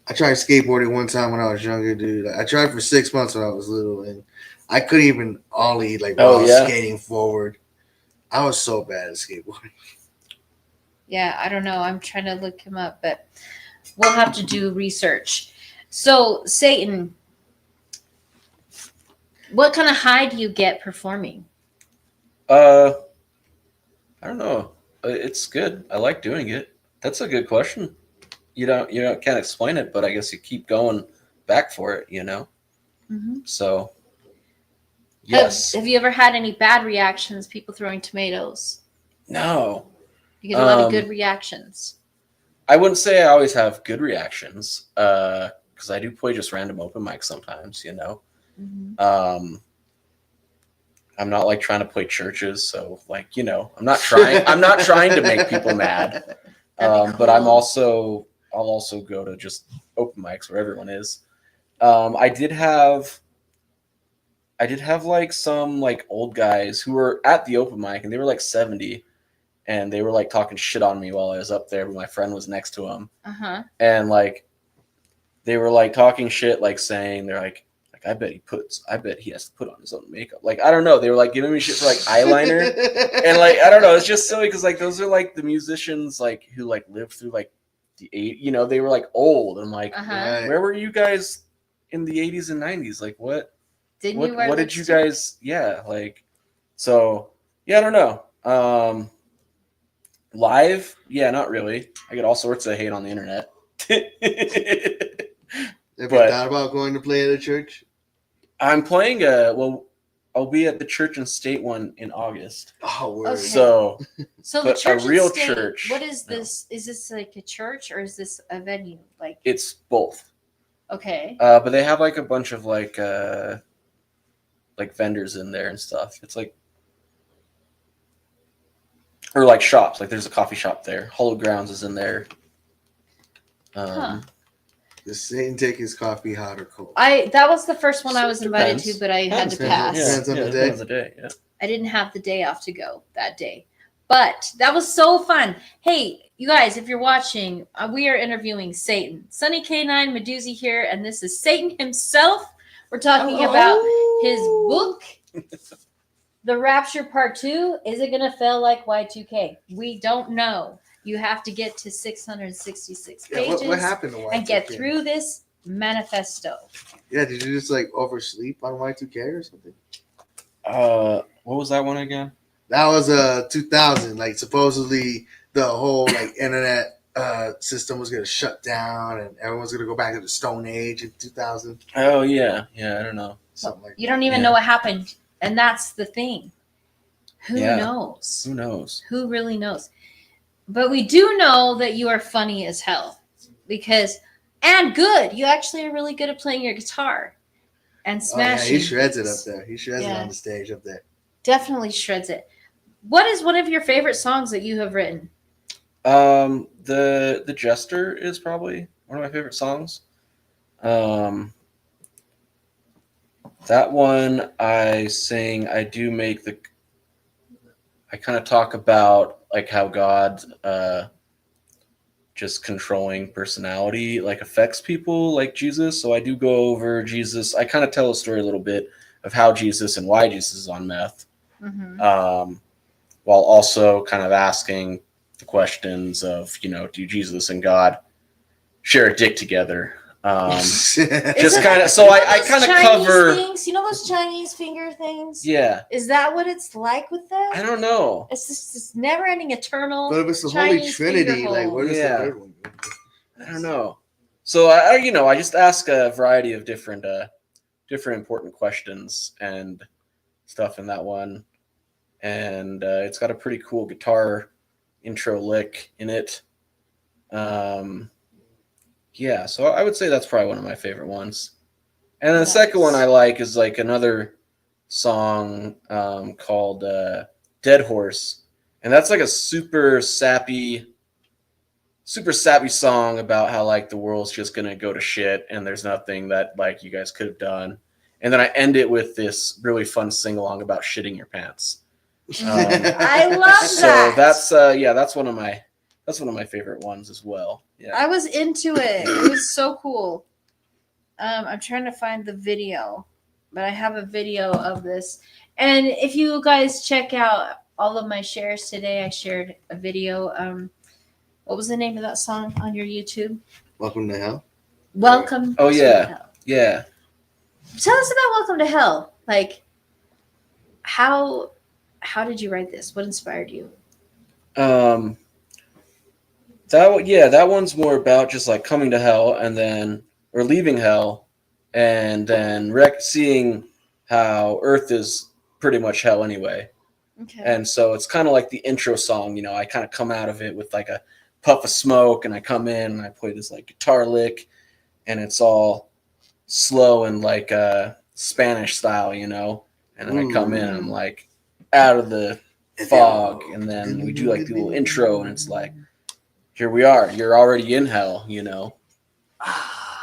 I tried skateboarding one time when I was younger, dude. I tried for 6 months when I was little, and I couldn't even ollie like while I was skating forward. I was so bad at skateboarding. yeah, I don't know. I'm trying to look him up, but we'll have to do research. So, Satan, what kind of high do you get performing? I don't know. It's good. I like doing it. That's a good question. You can't explain it, but I guess you keep going back for it, Mm-hmm. So, yes. Have you ever had any bad reactions? People throwing tomatoes. No. You get a lot of good reactions. I wouldn't say I always have good reactions, because I do play just random open mics sometimes, Mm-hmm. I'm not like trying to play churches, so like, I'm not trying to make people mad. But I'll also go to just open mics where everyone is. I did have like some like old guys who were at the open mic, and they were like 70, and they were like talking shit on me while I was up there, but my friend was next to him. Uh-huh. And like they were like talking shit, like saying they're like I bet he has to put on his own makeup. Like, I don't know. They were like giving me shit for like eyeliner. And like, I don't know. It's just silly because like those are like the musicians like who like lived through like the 80s, they were like old. And like, Uh-huh. where were you guys in the 80s and 90s? Like what Did what you did you guys so yeah, I don't know. Live, yeah, not really. I get all sorts of hate on the internet. Ever thought about going to play at a church? I'm playing I'll be at the Church and State one in August. Oh, word. Okay. So So the but a church and real state, church, what is no. this? Is this like a church or is this a venue? Like, it's both. okay. But they have like a bunch of like vendors in there and stuff. It's like, or like shops. Like there's a coffee shop there. Hollow Grounds is in there. Huh. Does Satan take his coffee hot or cold? That was the first one I was invited Depends. to, but I had to pass. Depends on the day. Depends on the day. Yeah. I didn't have the day off to go that day. But that was so fun. Hey, you guys, if you're watching, we are interviewing Satan. Sunny K9 Meduzzi here, and this is Satan himself. We're talking about his book, The Rapture Part 2. Is it going to fail like Y2K? We don't know. You have to get to 666 pages what happened to Y2K? and get through this manifesto. Yeah, did you just like oversleep on Y2K or something? What was that one again? That was 2000. Like supposedly the whole like internet system was gonna shut down and everyone's gonna go back to the Stone Age in 2000. Oh yeah, I don't know. Something like You don't even Yeah. know what happened. And that's the thing. Who Yeah. knows? Who knows? Who really knows? But we do know that you are funny as hell and good. You actually are really good at playing your guitar and Oh, smashing. yeah, he shreds it things. up there. He shreds it Yeah. on the stage up there. Definitely shreds it. What is one of your favorite songs that you have written? The Jester is probably one of my favorite songs. That one I sing. I kind of talk about like how God just controlling personality like affects people like Jesus. So I do go over Jesus. I kind of tell a story a little bit of how Jesus and why Jesus is on meth, while also kind of asking the questions of, do Jesus and God share a dick together? Just kind of, so I kind of cover things. You know those Chinese finger things? Yeah. Is that what it's like with that? I don't know. It's just this never-ending, eternal. But if it's the Chinese Holy Trinity, finger like hold. where does Yeah. the third one go? I don't know. So I just ask a variety of different important questions and stuff in that one, and it's got a pretty cool guitar intro lick in it. Yeah, so I would say that's probably one of my favorite ones. And then the second one I like is like another song called Dead Horse. And that's like a super sappy song about how like the world's just gonna go to shit and there's nothing that like you guys could have done. And then I end it with this really fun sing-along about shitting your pants. I love So that. that's one of my favorite ones as well. Yeah. I was into it. It was so cool. I'm trying to find the video, but I have a video of this. And if you guys check out all of my shares today, I shared a video. What was the name of that song on your YouTube? Welcome to Hell. Welcome. Oh, to yeah. Hell. Yeah. Tell us about Welcome to Hell. Like, how did you write this? What inspired you? That one's more about just like coming to hell or leaving hell, and then seeing how Earth is pretty much hell anyway. Okay. And so it's kind of like the intro song, you know, I kind of come out of it with like a puff of smoke and I come in and I play this like guitar lick and it's all slow and like Spanish style, you know, and then I come in and I'm like out of the fog and then we do like the little intro and it's like, here we are, you're already in hell, you know.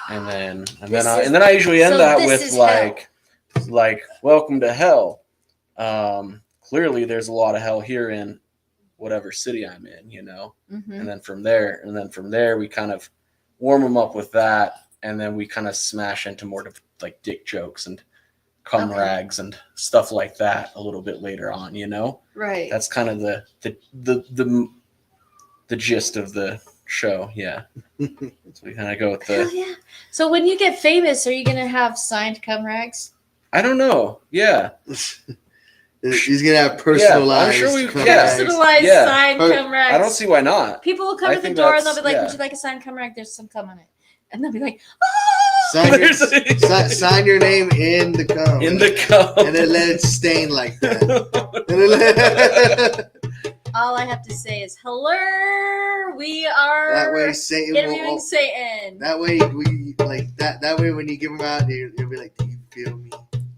And then I usually end that with like welcome to hell. Clearly there's a lot of hell here in whatever city I'm in, you know. Mm-hmm. And then from there we kind of warm them up with that, and then we kind of smash into more of like dick jokes and cum rags and stuff like that a little bit later on, you know. Right. That's kind of the gist of the show, yeah. So we kind of go with Hell yeah. So when you get famous, are you gonna have signed cum rags? I don't know. Yeah. He's gonna have personalized. I'm sure Personalized signed cum rags. I don't see why not. People will come to the door and they'll be like, "Would you like a signed cum rag? There's some cum on it," and they'll be like, "Oh!" Sign your name in the cum. In the cum. And then let it stain like that. All I have to say is, "Hello, we are." That way, Satan interviewing Satan. That way, we like that. That way, when you give him out, you'll be like, "Do you feel me?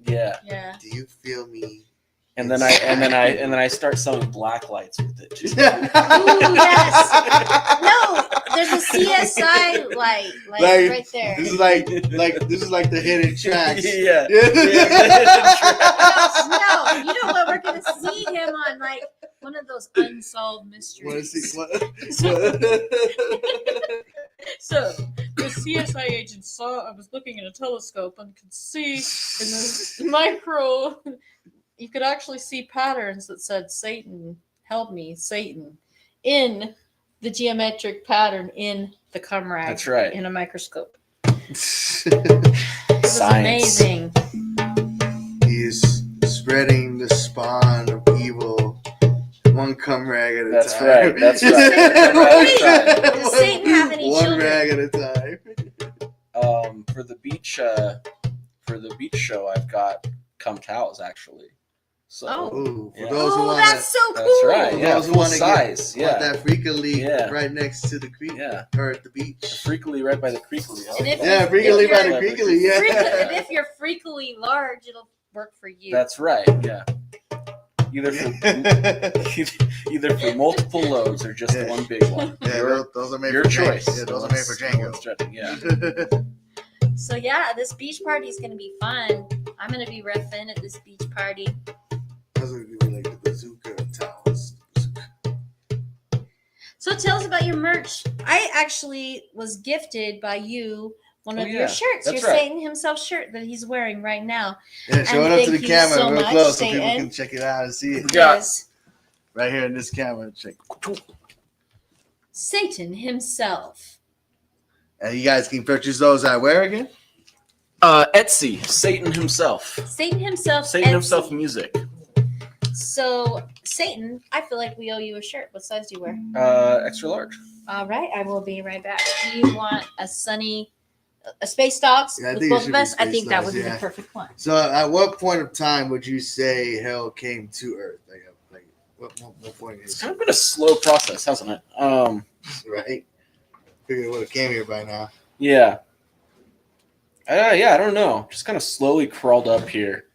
Yeah. Yeah. Do you feel me?" And then I start selling black lights with it too. Ooh, yes. No, there's a CSI light, like right there. This is like the hidden tracks. Yeah. No, you know what? We're gonna see him on like one of those unsolved mysteries. So the CSI agent I was looking at a telescope and could see in the you could actually see patterns that said "Satan, help me, Satan," in the geometric pattern in the cum rag. That's right. In a microscope. It was amazing. He is spreading the spawn of evil, one cum rag at a time. That's right. Does Satan have any one children? rag at a time. For the beach show, I've got cum towels actually. So for yeah. those who want that's so cool. That's right. Yeah, those who full want to size. want that freakily Yeah. right next to the creek or at the beach. Freakily right by the creekily. And if freakily by the creekily. Yeah. And if you're freakily large, it'll work for you. That's right. Yeah. Either for multiple loads or just one big one. Yeah, those are made your for choice. Yeah, those are made for Django. Yeah. So yeah, this beach party is gonna be fun. I'm gonna be reffing at this beach party. That's what we were like the bazooka towels. So tell us about your merch. I actually was gifted by you one of your shirts, That's your right. Satan himself shirt that he's wearing right now. Yeah, show it up to the thank you camera so real much, close so Satan. people can check it out and see it. Yeah. Yes, Right here in this camera. Check. Satan himself. And you guys can purchase those at where again? Etsy, Satan himself. Satan himself. Satan Etsy. himself music. So Satan, I feel like we owe you a shirt. What size do you wear? Extra large. All right, I will be right back. Do you want a space dogs Yeah, I with think it both should of be us? I Space think that Dogs, would be the yeah. perfect one. So at what point of time would you say hell came to Earth? Like what point It's is kind of been a slow process, hasn't it? right? Figured it would have came here by now. Yeah. Yeah, I don't know. Just kind of slowly crawled up here,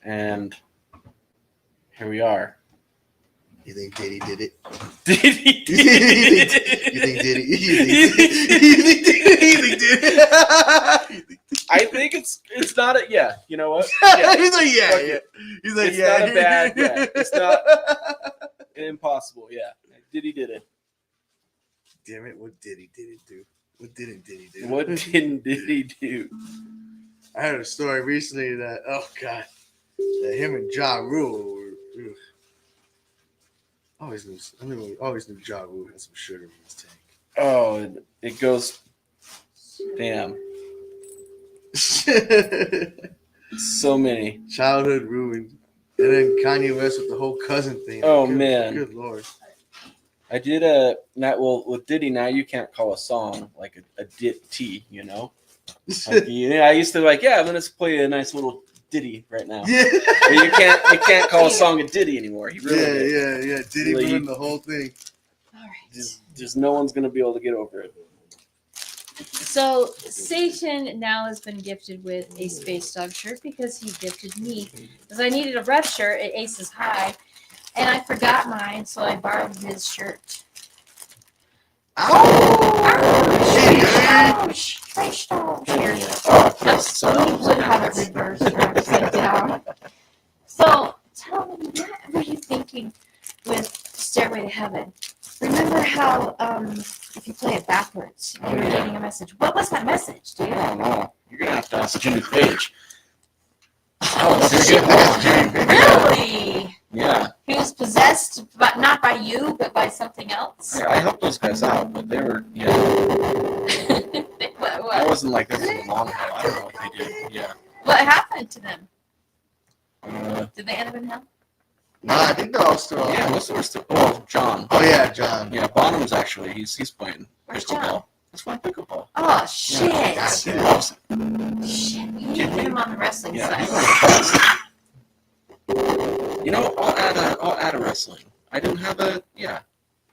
and here we are. You think Diddy did it? Did he? You think Diddy? You think Diddy did it? I think it's not a yeah. You know what? Yeah. He's like, yeah, Fuck yeah. it. He's like, It's yeah. not a bad yeah. It's not impossible. Yeah. Did it? Damn it! What did he do? What didn't Diddy do? What didn't Diddy do? I heard a story recently that that him and Ja Rule were always knew Ja Rule had some sugar in his tank. Oh, it goes. Damn. So many. Childhood ruined, and then Kanye West with the whole cousin thing. Oh, Good- man. Good lord. I did with Diddy now you can't call a song like a ditty, you know? Like, I used to I'm gonna play a nice little ditty right now. Yeah. But you can't call a song a ditty anymore. He ruined it. Yeah. Diddy Like, ruined the whole thing. All right. Just no one's gonna be able to get over it. So Satan now has been gifted with a Space Dog shirt because he gifted me. Because I needed a rep shirt at Aces High, and I forgot mine, so I borrowed his shirt. Ouch! Space Dog Oh, Yes, so you would have it reversed or upside down. So tell me, what were you thinking with Stairway to Heaven? Remember how if you play it backwards, you were getting a message. What was that message, dude? I don't know. You're gonna have to ask Jimmy Page. Really? Yeah. He was possessed, but not by you, but by something else. I helped those guys out, but they were what, I wasn't like this in the long haul. I don't know what they did. Yeah. what happened to them? Uh, Did they end up in hell? No, I think they're all still. yeah, what's the worst? Oh, John. Oh yeah, John. Yeah, Bonham's actually he's playing Where's pickleball. John? He's playing pickleball. Oh shit! God, He damn. loves it. Shit, you need to get him on the wrestling Yeah, side. he's one of the best. You know, I'll add a wrestling. I didn't have a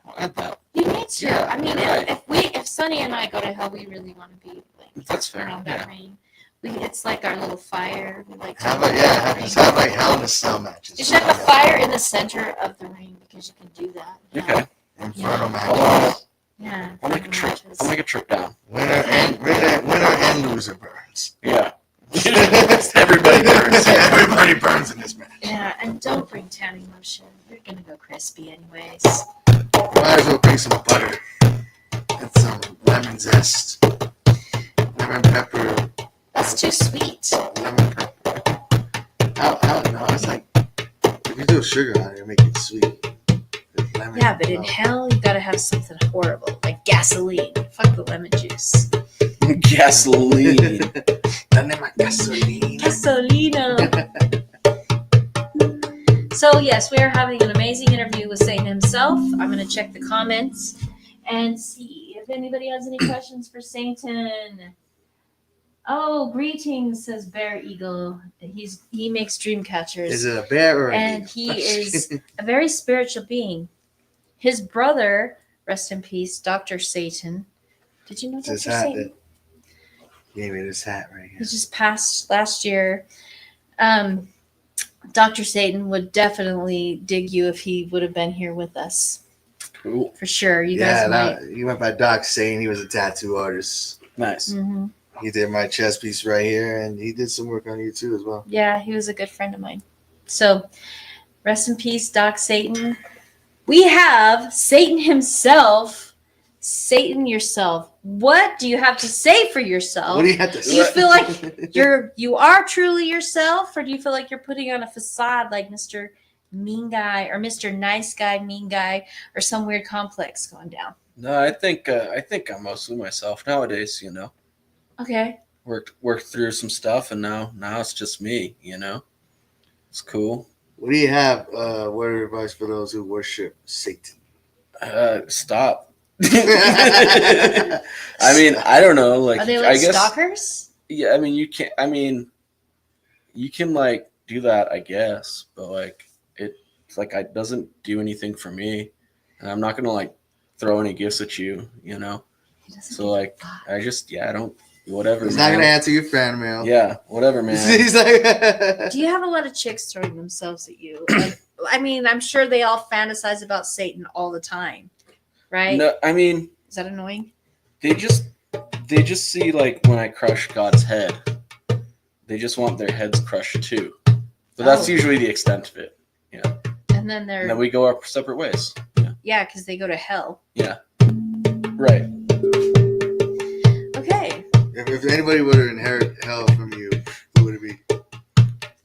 I'll add that. You need to. Yeah, I mean, right. if Sonny and I go to hell, we really want to be like That's fair. around Yeah. that ring. It's like our little fire. We like to Have be like around the ring. have like Hell in a Cell matches. You should have a fire in the center of the ring because you can do that. Okay. Inferno I'll, matches. Yeah. I'll make a trip. matches. I'll make a trip down. Winner and loser burns. Yeah. Everybody burns. Everybody burns in this match. Yeah, and don't bring tanning lotion. You're gonna go crispy anyways. Might as well bring some butter and some lemon zest, lemon pepper, That's too sweet. lemon pepper. I don't know. It's like if you do sugar on it, you make it sweet. With lemon, Yeah, but in hell, you gotta have something horrible, like gasoline. Fuck the lemon juice. Gasoline. Dale más gasolina. Gasolina. So yes, we are having an amazing interview with Satan himself. I'm gonna check the comments and see if anybody has any questions for Satan. Oh, greetings, says Bear Eagle. He makes dream catchers. Is it a bear or a And he is a very spiritual being. His brother, rest in peace, Dr. Satan. Did you know It's Dr. his hat Satan? that gave me this hat right He here. just passed last year. Dr. Satan would definitely dig you if he would have been here with us. Cool. For sure. You guys might. He went by Doc saying he was a tattoo artist. Nice. Mhm. He did my chest piece right here, and he did some work on you too as well. Yeah, he was a good friend of mine. So, rest in peace, Doc Satan. We have Satan himself. Satan yourself. What do you have to say for yourself? What do you have to Do you say? feel like you are truly yourself, or do you feel like you're putting on a facade like Mr. Mean Guy or Mr. Nice Guy, Mean Guy, or some weird complex going down? No, I think I'm mostly myself nowadays. You know, Okay. worked through some stuff, and now it's just me. You know, it's cool. What do you have? Word of advice for those who worship Satan? Stop. I mean, I don't know. Like, Are they I like guess. stalkers? Yeah, I mean, you can't. I mean, you can like do that, I guess, but like It's like it doesn't do anything for me, and I'm not gonna like throw any gifts at you, you know. He doesn't So give a like, fuck. I just I don't whatever. He's man. not gonna answer your fan mail. Yeah, whatever, man. He's like, Do you have a lot of chicks throwing themselves at you? Like, I mean, I'm sure they all fantasize about Satan all the time, right? No, I mean Is that annoying? they just see like when I crush God's head, they just want their heads crushed too. But that's Oh. usually the extent of it. And then they're And then we go our separate ways. yeah, because they go to hell. Yeah. Right. Okay, if anybody were to inherit hell from you, who would it be?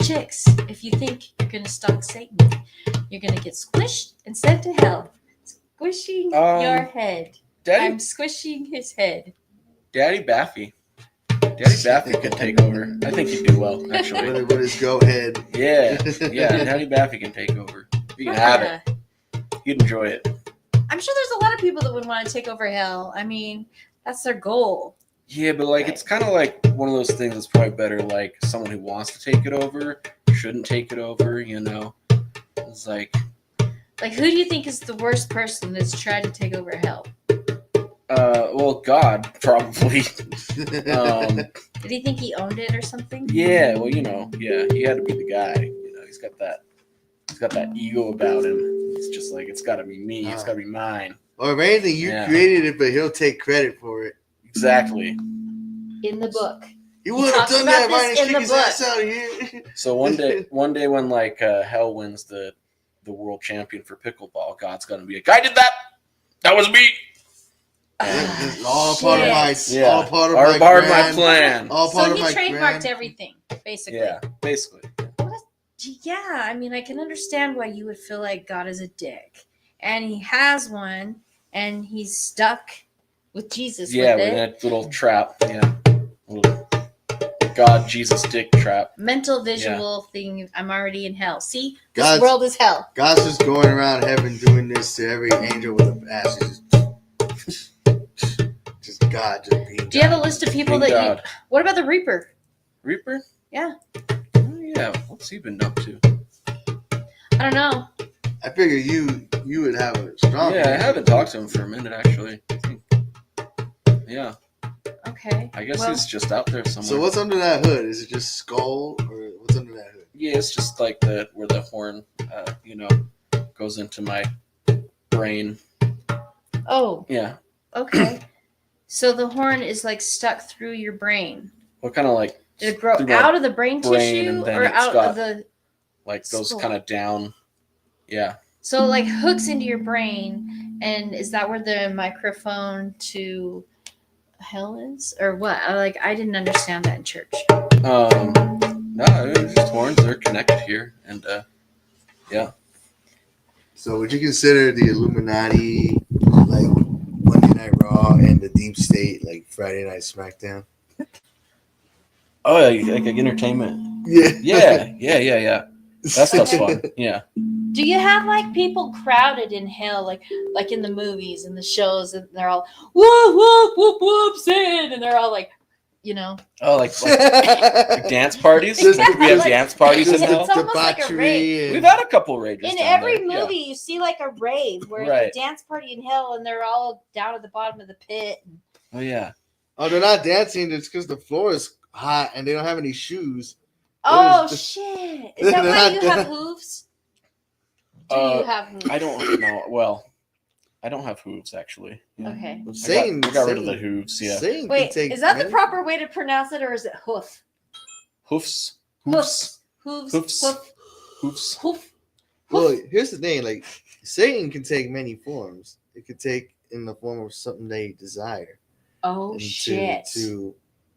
chicks, if you think you're gonna stalk Satan, you're gonna get squished and sent to hell. Squishing your head. I'm Daddy squishing his head. Baffy. Daddy Baffy could take over. I think he'd do well, actually. With his goat head. Yeah. Daddy Baffy can take over. You can have it. You'd enjoy it. I'm sure there's a lot of people that would want to take over hell. I mean, that's their goal. Yeah, but like it's kind of like one of those things that's probably better like someone who wants to take it over shouldn't take it over, you know. It's like Like, who do you think is the worst person that's tried to take over hell? well, God probably. Did he think he owned it or something? Yeah, well, you know, yeah, he had to be the guy. You know, he's got that ego about him. It's just like it's got to be me. It's got to be mine. Or if anything, you created it, but he'll take credit for it. Exactly. In the book. You would have talks done about that by this in kicking the his book. ass out of here. So one day when like hell wins the world champion for pickleball, God's gonna be like, I did that. That was me. It's all part of my, Yeah. all part of Or my part of my grand- plan. All part So of he my trademarked grand- everything, basically. Yeah, basically. Yeah, I mean, I can understand why you would feel like God is a dick. And he has one, and he's stuck with Jesus Yeah, with with it. that little trap. Yeah, little God Jesus dick trap. Mental visual thing, I'm already in hell. See? This God's- world is hell. God's just going around heaven doing this to every angel with a ass. Just God, just being. Do you have a list of people Thank that God. you... What about the Reaper? Reaper? Yeah. Oh, yeah. What's he been up to? I don't know. I figure you would have a strong. Yeah, I haven't talked to him for a minute actually. Yeah, Okay. I guess Well, he's just out there somewhere. So what's under that hood? Is it just skull, or what's under that hood? Yeah, it's just like where the horn, goes into my brain. Oh, Yeah. okay. So the horn is like stuck through your brain. What kind of like Did it grow through my out of the brain brain, tissue and then or it's out got- of the... goes Skull. kind of down? Yeah. So like hooks into your brain, and is that where the microphone to hell is, or what? I didn't understand that in church. No, it's just horns. They're connected here, and yeah. So would you consider the Illuminati like Monday Night Raw and the Deep State like Friday Night SmackDown? Oh, yeah, like entertainment. Yeah. Yeah. That stuff's fun. Yeah. Do you have like people crowded in hell, like in the movies and the shows, and they're all whoop whoop whoop whoop sin, and they're all like, Oh, like dance parties. Just- we have like- dance parties in It's hell. almost like a rave. We've had a couple rages. in down every there. movie you see like a rave where Right. it's a dance party in hell, and they're all down at the bottom of the pit. Oh yeah. Oh, they're not dancing. It's because the floor is hot and they don't have any shoes. Oh It is- shit! Is that why you have hooves? Do you have hooves? I don't know. Well, I don't have hooves actually. Yeah. Okay. Satan, I got rid of the hooves. Yeah. Satan can Wait, take is that the many- proper way to pronounce it, or is it hoof? Hoofs. Hoofs. Hooves. Hoofs. Hoof. Hoofs. Hoof. Well, here's the thing: like Satan can take many forms. It could take in the form of something they desire. Oh and shit!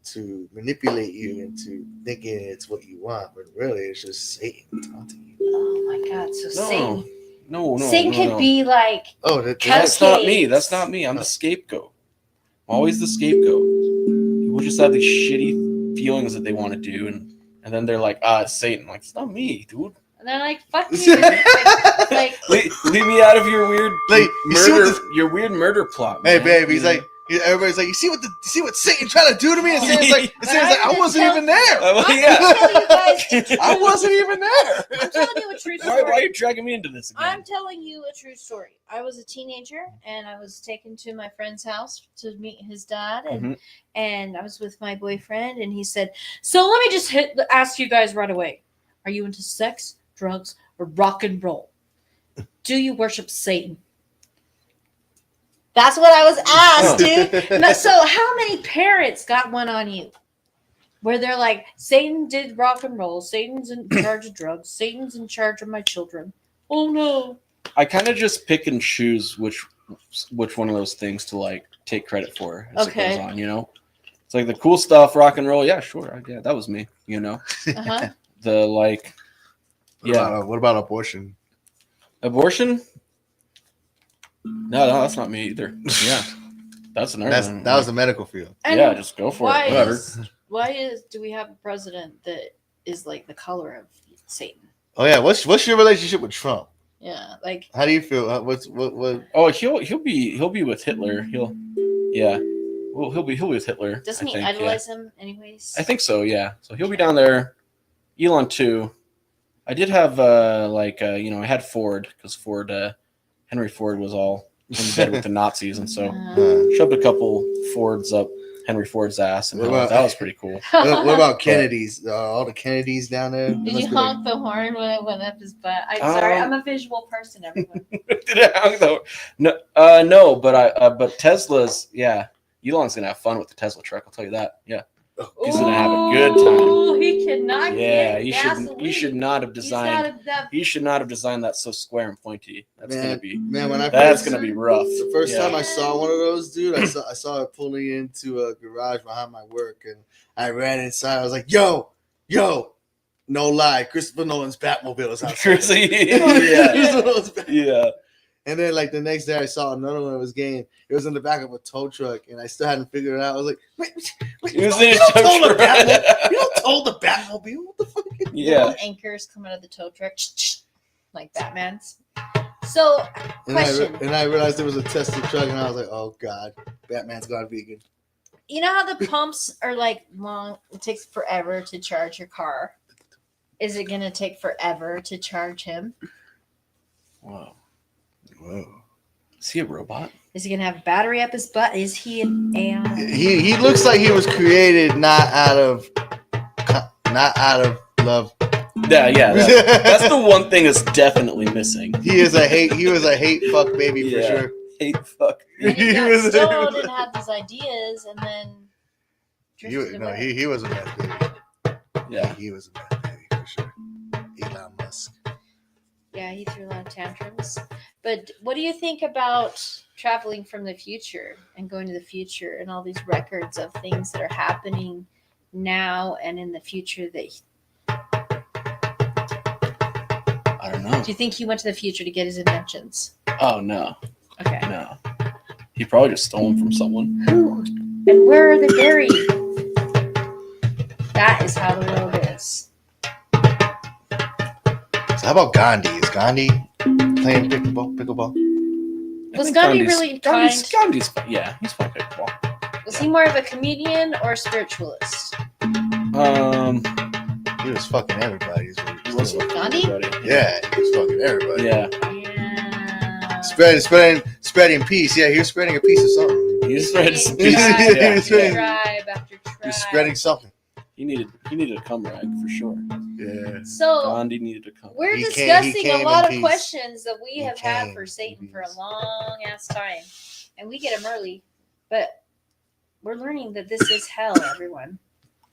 To manipulate you into thinking it's what you want, but really it's just Satan taunting you. Oh my god! So No. Satan. No. Satan no, can no. be like Oh, That's not me. Cupcakes. That's not me. I'm the scapegoat. I'm always the scapegoat. People just have these shitty feelings that they want to do, and then they're like, it's Satan. Like, it's not me, dude. and they're like, "Fuck you!" like Leave me out of your weird Like, you see what murder, this- your weird murder plot. Hey, man. babe, You he's know? like, Everybody's like, you see what Satan trying to do to me? And Satan's like, I wasn't even there. I'm gonna tell you guys. I wasn't even there. I'm telling you a true story. Why are you dragging me into this again? I'm telling you a true story. I was a teenager and I was taken to my friend's house to meet his dad, and I was with my boyfriend, and he said, "So let me just ask you guys right away: are you into sex, drugs, or rock and roll? Do you worship Satan?" That's what I was asked, dude. Now, so how many parents got one on you? Where they're like, Satan did rock and roll, Satan's in charge of drugs, Satan's in charge of my children. Oh no. I kind of just pick and choose which one of those things to like take credit for as it goes on, you know? It's like the cool stuff, rock and roll, yeah, sure. Yeah, that was me, you know? Uh-huh. The like What about abortion? abortion? No, that's not me either. Yeah. That's another one. That was the medical field. And yeah, just go for it. Whatever. Why do we have a president that is like the color of Satan? Oh yeah, what's your relationship with Trump? Yeah, like How do you feel? What? Oh, he'll be with Hitler. He'll be with Hitler. doesn't I he think, idolize him anyways? I think so, yeah. So he'll be down there. Elon too. I did have I had Ford because Henry Ford was all in bed with the Nazis, and so shoved a couple Fords up Henry Ford's ass, and that was pretty cool. What about Kennedys? All the Kennedys down there. Did you honk the horn when it went up his butt? I'm sorry, I'm a visual person, everyone. Did it honk though? No, but Tesla's, yeah. Elon's gonna have fun with the Tesla truck. I'll tell you that. Yeah, he's gonna have a good time. Oh, he cannot. Yeah, get he gasoline. should not have designed. He should not have designed that so square and pointy. That's gonna be rough. The first time I saw one of those, dude, I saw it pulling into a garage behind my work, and I ran inside. I was like, "Yo, no lie, Christopher Nolan's Batmobile is outside." Yeah. And then, like the next day, I saw another one that was getting. It was in the back of a tow truck, and I still hadn't figured it out. I was like, "Wait, you don't tow the Batmobile? What the fuck?" Yeah. Little anchors come out of the tow truck, like Batman's. So, question. And I realized there was a Tesla truck, and I was like, "Oh God, Batman's gone vegan." You know how the pumps are like long? It takes forever to charge your car. Is it gonna take forever to charge him? Whoa. Is he a robot? Is he gonna have a battery up his butt? Is he an AI? He looks like he was created not out of love. Yeah. That's the one thing that's definitely missing. He was a hate fuck baby for sure. Hate fuck. He got stoned and had these ideas, and then he was a mad baby. Yeah, he was a mad baby for sure. Elon Musk. Yeah, he threw a lot of tantrums. But what do you think about traveling from the future and going to the future and all these records of things that are happening now and in the future that I don't know. do you think he went to the future to get his inventions? Oh no. Okay. No. He probably just stole them from someone. Who? And where are they buried? That is how the world is. So how about Gandhi? Is Gandhi playing pickleball? Was Gandhi really kind? Gandhi's yeah, he's playing pickleball. Was he more of a comedian or a spiritualist? He was fucking everybody. Gandhi? Yeah, he was fucking everybody. Yeah. Spreading peace. Yeah, he was spreading a piece of something. He was spreading some He was pieces. spreading- Tribe after tribe. He was spreading something. He needed a cum rag for sure. Yeah. So Gandhi needed a cum. we're He discussing came a lot in of peace. questions that we He have had came for in Satan for a peace. long ass time, and we get them early. But we're learning that this is hell, everyone.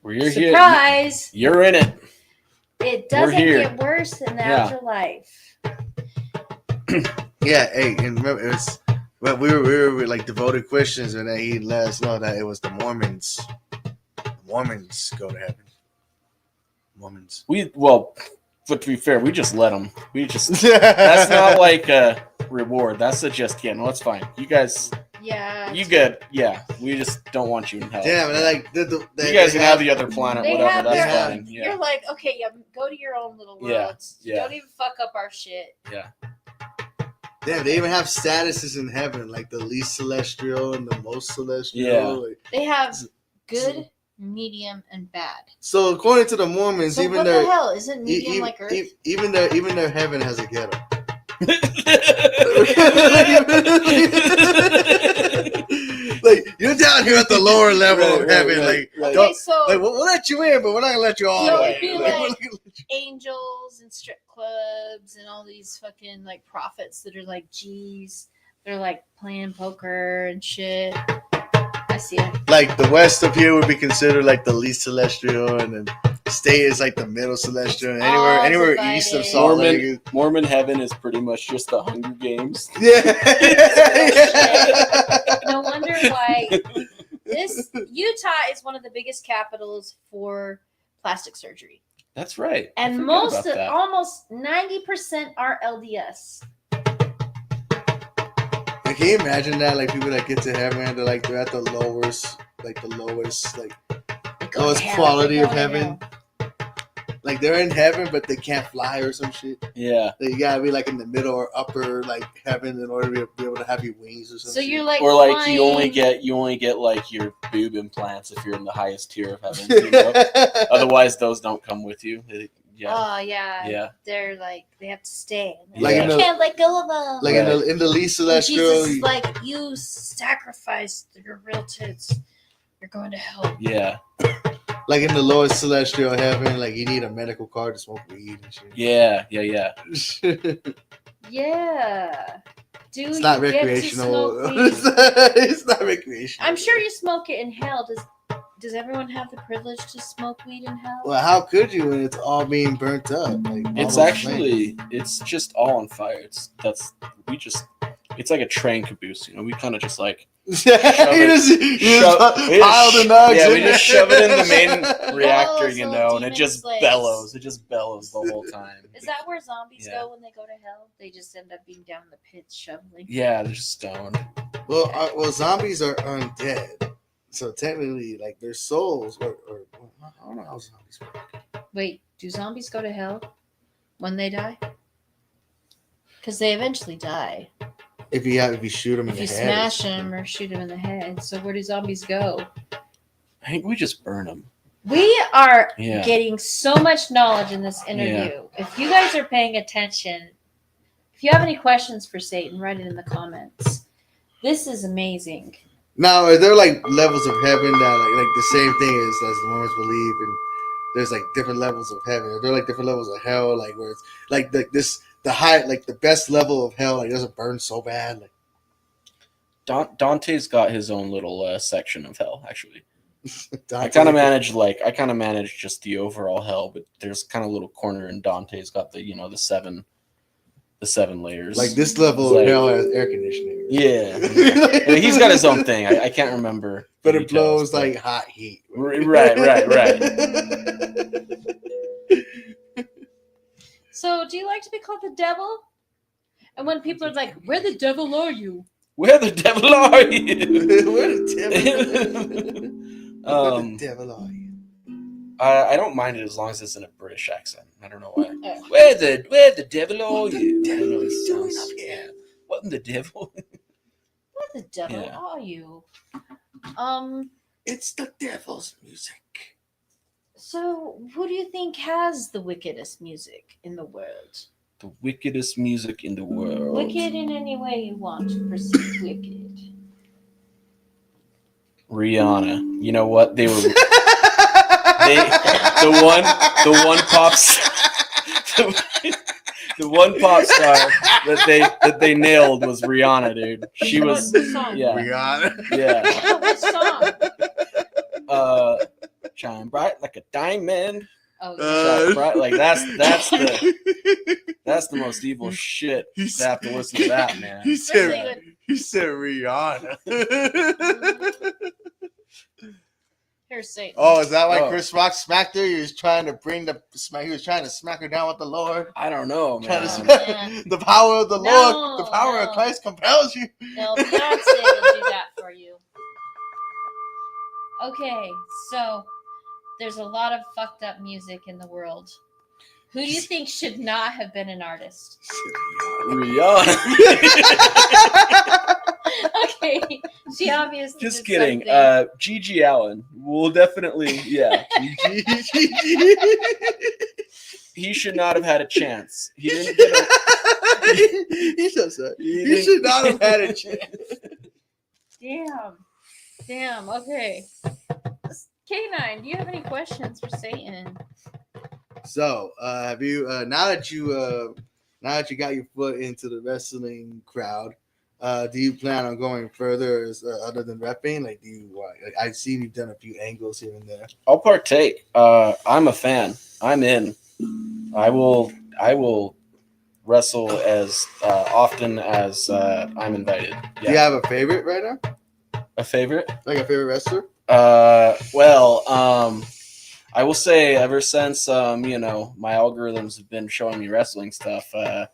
Well, you're here. Surprise! You're in it. It doesn't here. get worse in the Yeah. afterlife. Yeah. Hey, and remember it was. Well, we were like devoted Christians, and then he let us know that it was the Mormons. The Mormons go to heaven. Mormons. But to be fair, we just let them. That's not like a reward. That's a just no, it's fine. You guys, Yeah. you good? Yeah, we just don't want you in hell. Yeah, but like you guys can have the other planet, They whatever. have That's their fine. own. Yeah. You're like, okay, yeah, go to your own little world. Yeah, yeah. Don't even fuck up our shit. Yeah. Damn, they even have statuses in heaven, like the least celestial and the most celestial. Yeah. Like, They have good, medium, and bad. so according to the Mormons, So even what their the hell? Isn't medium like Earth? even their heaven has a ghetto. Like you're down here at the lower level of heaven, like Okay, don't- so like we'll let you in, but we're not gonna let you all So the way. it'd be Like, like- we're not gonna let you- angels and strip clubs and all these fucking like prophets that are like G's. They're like playing poker and shit. I see it. like the west of here would be considered like the least celestial, and then state is like the middle celestial, and All anywhere east of divided. Salt Lake is Mormon heaven is pretty much just the Hunger Games. yeah. No wonder why this Utah is one of the biggest capitals for plastic surgery. That's right. I And forgot most about of, that. almost 90% are LDS. Like, can you imagine that? Like people that get to heaven, they're at the lowest, like lowest They go to lowest hell, quality they of go to heaven. hell. Like they're in heaven, but they can't fly or some shit. Yeah. Like, you gotta be like in the middle or upper like heaven in order to be able to have your wings or something. So you're like, Or like flying- you only get like your boob implants if you're in the highest tier of heaven. You know? Otherwise, those don't come with you. Yeah. Oh yeah. Yeah. They're like they have to stay. Like you in the- can't let go of them. like in the least And celestial. Jesus is like, you sacrificed your real tits. You're going to hell. Yeah. Like in the lowest celestial heaven, like you need a medical card to smoke weed and shit. Yeah. Yeah. Yeah. Yeah. Do It's not you get to recreational. smoke weed? It's not recreational. I'm sure you smoke it in hell. Does everyone have the privilege to smoke weed in hell? Well, how could you when it's all being burnt up? Like, all It's those actually it's just all on fire. It's like a train caboose. You know, we kind of just like flames. Shove it- you just shove- pile the nugs. yeah, we in just there. shove it in the main reactor, those you little know, and it demon just slaves. bellows. It just bellows the whole time. Is that where zombies Yeah. go when they go to hell? They just end up being down in the pits shoveling. Yeah, they're just stoned. Well, zombies are undead, so technically, like their souls, or I don't know how zombies work. Wait, do zombies go to hell when they die? Because they eventually die. If you shoot them in If the you head, smash them or shoot them in the head. So where do zombies go? I think we just burn them. We are Yeah. getting so much knowledge in this interview. If you guys are paying attention, if you have any questions for Satan, write it in the comments. This is amazing. Now, are there like levels of heaven that like the same thing as the Mormons believe, and there's like different levels of heaven? Are there like different levels of hell, like where it's like the high, like the best level of hell, like doesn't burn so bad, like Dante's got his own little section of hell. Actually, I Dante- kind of manage just the overall hell, but there's kind of a little corner, and Dante's got the seven layers. like this level It's like- of hell has air conditioning. Yeah. I mean, he's got his own thing. I can't remember, but the it blows details, but- like hot heat. Right. So do you like to be called the devil? And when people are like, where the devil are you? Where the devil are you? Where the devil are you? I don't mind it as long as it's in a British accent. I don't know why. Oh. Where the devil are What the you? I devil know it is doing sounds- up here? What in the devil? Where the devil Yeah. are you? It's the devil's music. So who do you think has the wickedest music in the world? The wickedest music in the world. Wicked in any way you want to perceive wicked. Rihanna. You know what? They were the one pop the one pop star that they nailed was Rihanna, dude. She was What song? yeah. Rihanna. Yeah. What song? Shine bright like a diamond. Oh, Shine bright like that's the most evil shit to have to listen to that, man. He Especially said, with- he said Rihanna. here's Satan. Oh, is that why Oh. Chris Rock smacked her? He was trying to He was trying to smack her down with the Lord. I don't know, Trying to man. smack Yeah. the power of the No, Lord, the power of no. Christ compels you. No, Beyonce will do that for you. Okay, so there's a lot of fucked up music in the world. Who do you think should not have been an artist? Rihanna. Okay, she obviously. Just did kidding. something. Gigi Allen will definitely, yeah. He should not have had a chance. He didn't get a. He just said He he should didn't- not have had a chance. Damn. Okay. K9, do you have any questions for Satan? So, have you now that you got your foot into the wrestling crowd, do you plan on going further as, other than repping? Like, do you? I've seen you've done a few angles here and there. I'll partake. I'm a fan. I'm in. I will wrestle as often as I'm invited. Do you have a favorite right now? A favorite? Like a favorite wrestler? I will say ever since my algorithms have been showing me wrestling stuff, that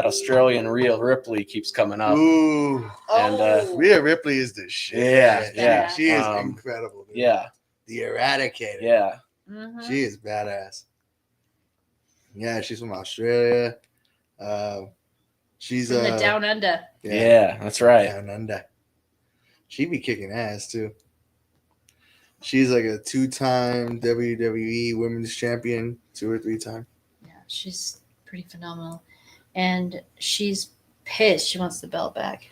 Australian Rhea Ripley keeps coming up. Ooh, And, Rhea Ripley is the shit. Yeah, She is Um, incredible. Dude. Yeah, The Eradicator. yeah. Mhm. She is badass. Yeah, she's from Australia. She's From the Down Under. Yeah, that's right. Down under. She be kicking ass too. She's like a 2-time WWE Women's Champion, 2 or 3 time. Yeah, she's pretty phenomenal. And she's pissed. She wants the belt back.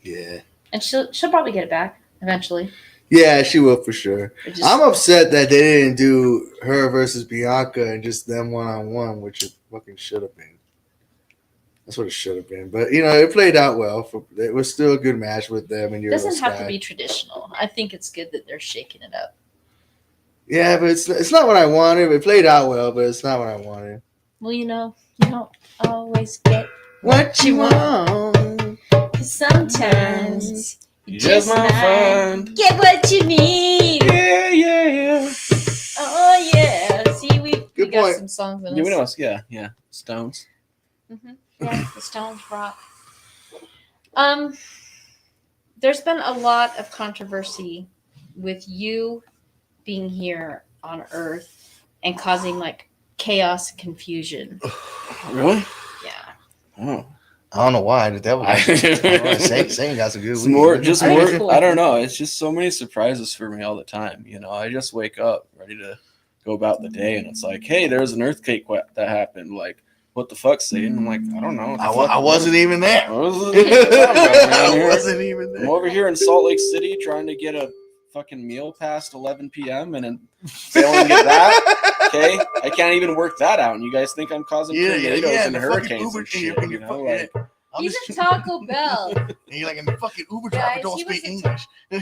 Yeah. And she'll probably get it back eventually. Yeah, she will for sure. It just- I'm upset that they didn't do her versus Bianca and just them 1-on-1, which it fucking should have been. That's what it should have been. But, it played out well. It was still a good match with them and It your doesn't have to be traditional. I think it's good that they're shaking it up. Yeah, but it's not what I wanted. It played out well, but it's not what I wanted. Well, you don't always get What you want. want? 'cause sometimes you Just just my might friend. get what you need. Yeah. Oh yeah. See, we Good got point. some songs in You know us. us, yeah. Stones. Yeah, the Stones rock. There's been a lot of controversy with you being here on Earth and causing like chaos and confusion. Really? Yeah. Oh. I don't know why. The devil. Satan got some good It's more, just I think more. it's cool. I don't know. It's just so many surprises for me all the time. I just wake up ready to go about the day, and it's like, hey, there's an earthquake that happened. Like, what the fuck, Satan? I'm like, I don't know. I wasn't even there. I wasn't wasn't even I'm there. over here in Salt Lake City trying to get a fucking meal past 11 p.m. and then failing to get that. Okay, I can't even work that out, and you guys think I'm causing tornadoes and the fucking hurricanes Uber and thing, shit. you're fucking- Like, I'm Even just- Taco Bell. And you're like, and the fucking Uber Guys, driver don't he was speak a- English. The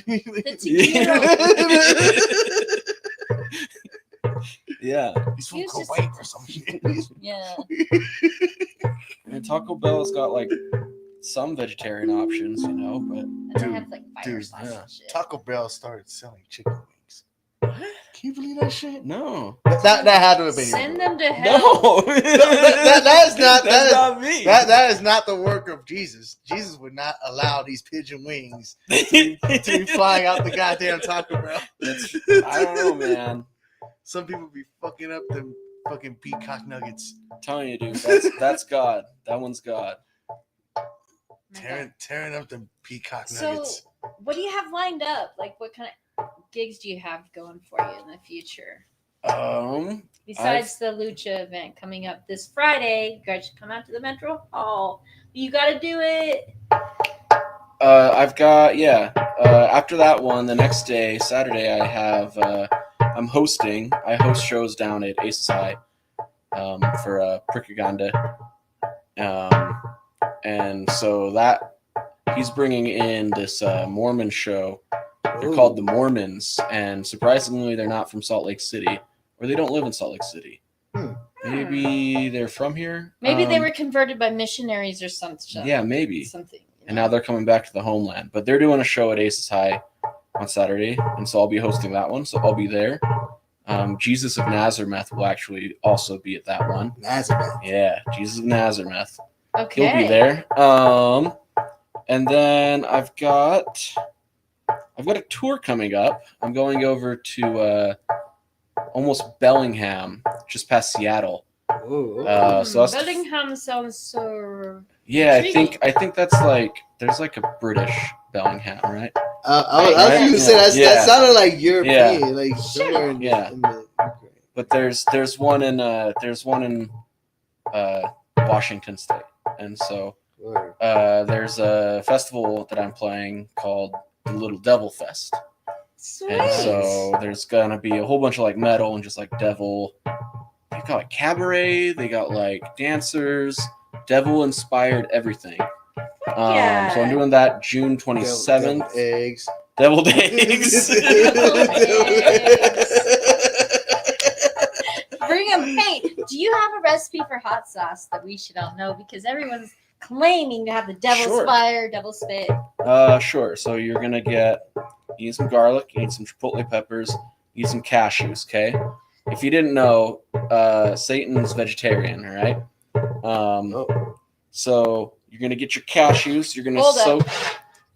tequila. yeah. He's from He was just- Kuwait or some shit. Yeah. And Taco Bell's got like some vegetarian options, but And they Dude, have like fire dude, sauce yeah. and shit. Taco Bell started selling chicken wings. Can you believe that shit? no. That had to have been. Send them to hell. No. that is not- That's that is- not me. That is not the work of Jesus. Jesus would not allow these pigeon wings to be flying out the goddamn Taco Bell. I don't know, man. Some people be fucking up them fucking peacock nuggets, I'm telling you, dude. That's God. That one's God. tearing up them peacock So, nuggets. what do you have lined up? Like, what kind of gigs do you have going for you in the future? Besides the Lucha event coming up this Friday, you guys should come out to the Metro Hall. You got to do it. I've got after that one, the next day, Saturday, I have I'm hosting. I host shows down at Aces High for Prikaganda. And so that he's bringing in this Mormon show. They're called the Mormons, and surprisingly, they're not from Salt Lake City, or they don't live in Salt Lake City. Maybe they're from here. Maybe they were converted by missionaries or something. Yeah, maybe. Something. And now they're coming back to the homeland. But they're doing a show at Aces High on Saturday, and so I'll be hosting that one. So I'll be there. Jesus of Nazareth will actually also be at that one. Nazareth. Yeah, Jesus of Nazareth. Okay. He'll be there. And then I've got a tour coming up. I'm going over to almost Bellingham, just past Seattle, Ooh. So that's Bellingham sounds so. yeah. Intriguing. I think that's like there's like a British Bellingham, right? I was Right. going to say Yeah. that sounded like European, like somewhere in the, Yeah. in the But there's one in Washington State, and so Word. there's a festival that I'm playing called the Little Devil Fest, Sweet. and so there's gonna be a whole bunch of like metal and just like devil. They got like cabaret, they got like dancers, devil inspired everything. Yeah. So I'm doing that June 27th. Devil eggs. Deviled eggs. Bring them. Hey, do you have a recipe for hot sauce that we should all know? Because everyone's claiming to have the devil's Sure. fire, devil's spit. Sure. So you're gonna you need some garlic, you need some chipotle peppers, you need some cashews. Okay. If you didn't know, Satan's vegetarian. All right. Oh. So you're gonna get your cashews. You're gonna Hold up. soak.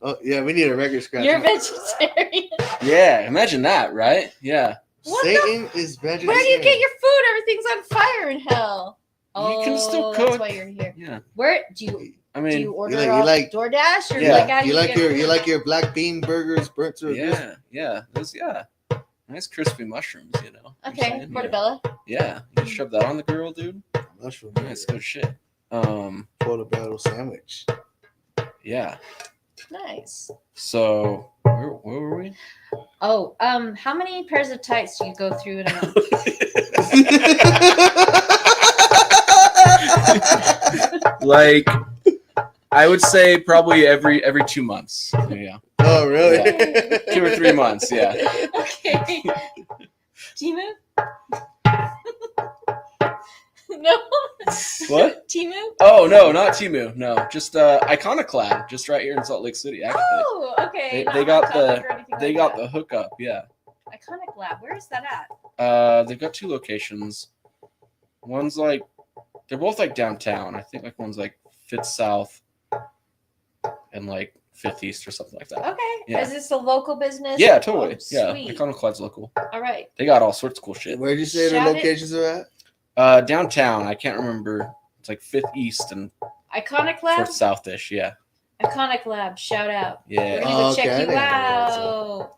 Oh, yeah, we need a record scratch. You're vegetarian. Yeah. Imagine that, right? Yeah. What Satan is vegetarian. Where do you get your food? Everything's on fire in hell. You can still That's cook. why you're here. Yeah. Where do you I do mean, you order you off like- DoorDash or Yeah. like how do You like get your food? black bean burgers burnt to a crisp? yeah. Nice crispy mushrooms, you know. I'm Okay, saying, portobello. Yeah. You just shove that on the grill, dude. Mushroom. Nice, good shit. Portobello sandwich. Yeah. Nice. So where were we? Oh, how many pairs of tights do you go through in a month? Like, I would say probably every 2 months. Yeah, Oh, really? Yeah. 2 or 3 months. Yeah. Okay. Timu? No. What? Timu? Oh no, not Timu. No, just Iconoclad, just right here in Salt Lake City. Actually, Oh, okay. They- Not they got Hot Topic the- or anything they like got that. the hookup. Yeah. Iconic Lab. Where is that at? They've got 2 locations. One's like they're both like downtown. I think like one's like 5th South and like 5th East or something like that. Okay. Yeah. Is this a local business? Yeah, totally. Oh, Yeah, sweet. Iconoclad's local. All right. They got all sorts of cool shit. Where'd you say the Shout it. locations are at? Downtown, I can't remember. It's like 5th East and Iconic Lab? 4th Southish. Yeah. Iconic Lab. Shout out. We're Yeah. gonna go Oh, okay, I check you didn't know that, out.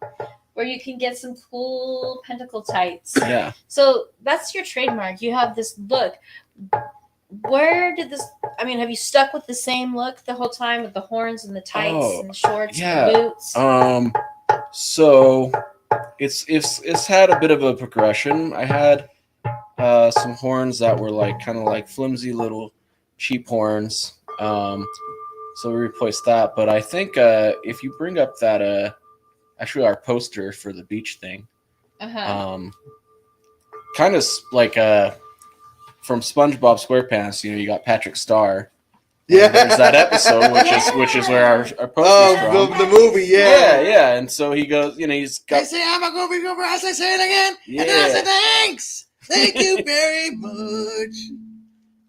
Where you can get some cool pentacle tights. Yeah. So that's your trademark. You have this look. Where did this? I mean, have you stuck with the same look the whole time with the horns and the tights Oh, and the shorts, yeah. and the boots? So it's had a bit of a progression. I had some horns that were like kind of like flimsy little cheap horns. So we replaced that. But I think if you bring up that actually our poster for the beach thing, kind of like from SpongeBob SquarePants, you know, you got Patrick Star. Yeah. There's that episode, which is where our poster's from. Oh, the movie, Yeah, yeah. yeah. And so he goes, you know, he's They got say I'm a go over. I say it again. Yeah. And I say thanks. Thank you very much.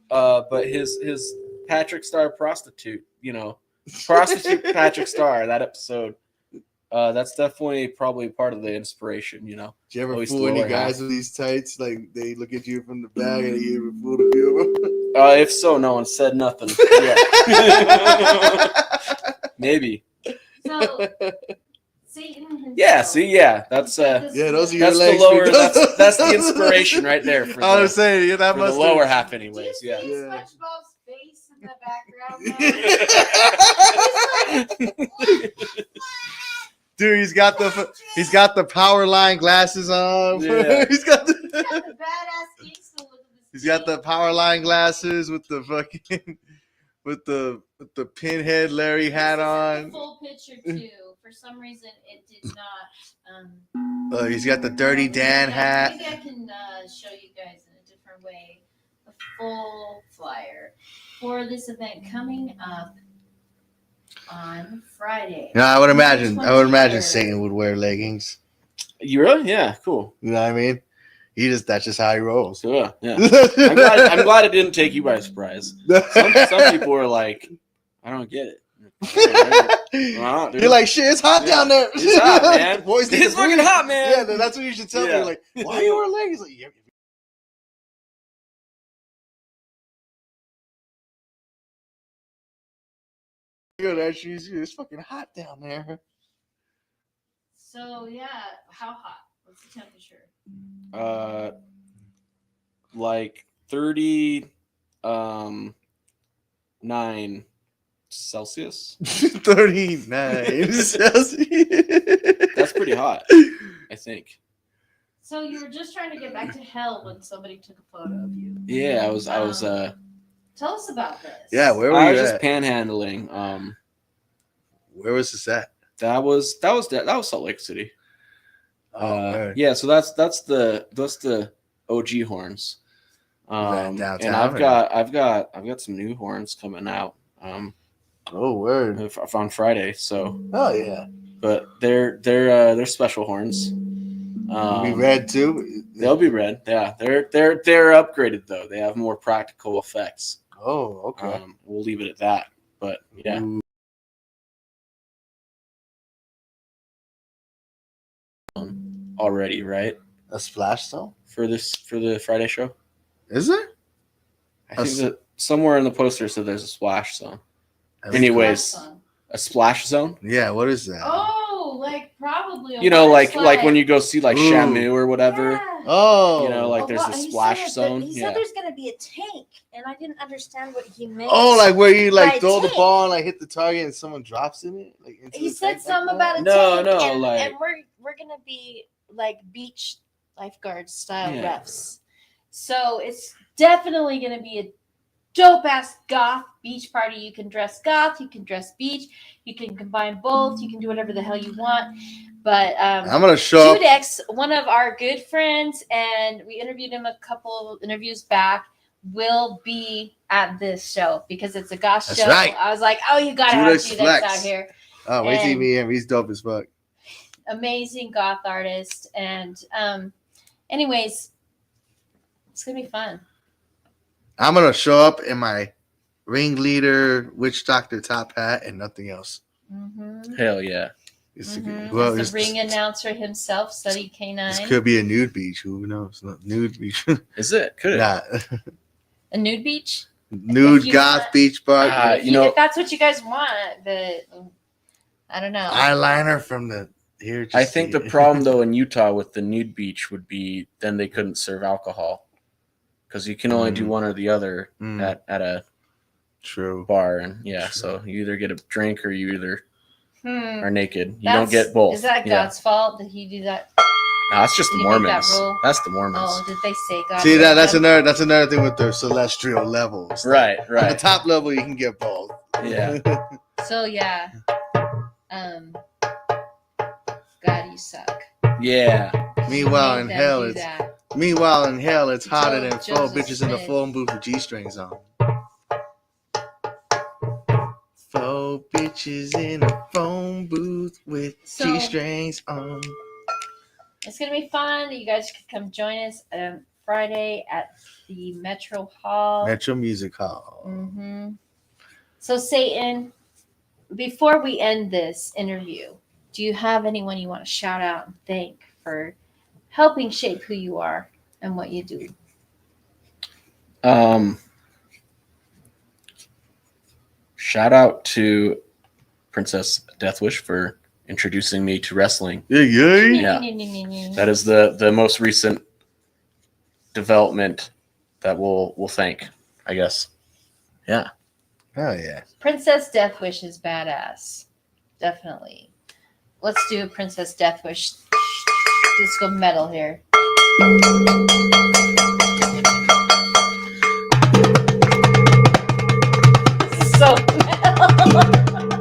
but his Patrick Star prostitute, you know, prostitute Patrick Star, that episode. That's definitely probably part of the inspiration, you know. Do you ever Always fool the any lower guys half. with these tights? Like they look at you from the back and you ever fooled a few of them? If so, no one said nothing. Yeah. Maybe. So Satan. Himself, Yeah. See. Yeah. That's Yeah, those are your that's the legs. lower. dude. That's the inspiration right there for I was the, saying, yeah, that for the must lower have. half, Do you anyways. see Yeah. Yeah. SpongeBob's face in the background? Dude, he's got the power line glasses on. Yeah. he's got He's got the the badass gangster look of his he's got the power line glasses with the fucking with the pinhead Larry hat The on. full picture too. For some reason, it did not. He's got the Dirty Dan hat. Maybe I can show you guys in a different way. The full flyer for this event coming up on Friday. No, I would imagine 23rd. Satan would wear leggings. You really? Yeah. Cool. You know what I mean? That's just how he rolls. So, yeah. I'm glad it didn't take you by surprise. Some people were like, I don't get it. Wow, dude. You're like, shit, it's hot Yeah. down there. It's hot, man. Boys need It's to breathe. fucking hot, man. Yeah, that's what you should tell me. Yeah. Like, why are you wearing leggings? Like, Yo, it's fucking hot down there. So yeah, how hot? What's the temperature? Like 30 9 Celsius. 39 Celsius. That's pretty hot, I think. So you were just trying to get back to hell when somebody took a photo of you. Yeah, I was Tell us about this. Yeah, where were I you was just at? panhandling. Where was this at? That was Salt Lake City. Word. Yeah, so that's the OG horns. That And downtown, I've got some new horns coming out Oh, word. on Friday. So, Oh, yeah. but they're special horns. Be red too? They'll be red. Yeah, they're upgraded though. They have more practical effects. Oh, okay. We'll leave it at that. But yeah. Ooh. Already, right? A splash zone? For the Friday show. Is there? I think that somewhere in the poster said there's a splash zone. That's Anyways, Splash zone. a splash zone. Yeah, what is that? Oh, like probably. A You know, water like when slide. you go see like Ooh. Shamu or whatever. Yeah. Oh. You know, like there's a he splash said zone. He Yeah. said there's gonna be a tank, and I didn't understand what he meant. Oh, like where you like By throw the tank. ball and like hit the target and someone drops in it? Like into He the said tank something like about that? a No, tank, no, like- and we're gonna be like beach lifeguard style Yeah. refs. So it's definitely gonna be a dope ass goth beach party. You can dress goth, you can dress beach, you can combine both, you can do whatever the hell you want. But I'm gonna show up. Judex, one of our good friends, and we interviewed him a couple of interviews back, will be at this show because it's a goth That's show. right. I was like, oh, you gotta Judex have Judex Flex. out here. Oh, wait till you and- meet him. He's dope as fuck. Amazing goth artist, and anyways, it's gonna be fun. I'm gonna show up in my ringleader witch doctor top hat and nothing else. Mm-hmm. Hell yeah. It's As the ring announcer himself, Study K9. this could be a nude beach. Who knows? Not nude beach. Is it? Could it? Nah. A nude beach. Nude If you goth want- beach bar. If, you know- if that's what you guys want, but I don't know. Eyeliner from the here. I think the problem though in Utah with the nude beach would be then they couldn't serve alcohol because you can only do one or the other at a True. bar, and yeah, so you either get a drink or you either are naked. You That's- don't get both. Is that Yeah. God's fault? Did he do that? No, that's just the Did he make that Mormons. rule? That's the Mormons. Oh, did they say God? See did that's them? another thing with their celestial levels. Right, On the right. top level, you can get both. Yeah. So yeah. God, you suck. Yeah. Meanwhile, You in made hell, them do it's that. hotter Joe- than four Joseph bitches in the Smith. phone booth with G-strings on. Four bitches in a phone booth with So- G-strings on. It's gonna be fun. You guys could come join us Friday at the Metro Hall. Metro Music Hall. Mm-hmm. So Satan, before we end this interview, do you have anyone you want to shout out and thank for helping shape who you are and what you do? Shout out to Princess Deathwish for introducing me to wrestling. Yeah. Yeah. That is the most recent development that we'll thank, I guess. Yeah. Hell yeah. Princess Deathwish is badass. Definitely. Let's do a Princess Deathwish disco metal here. So metal.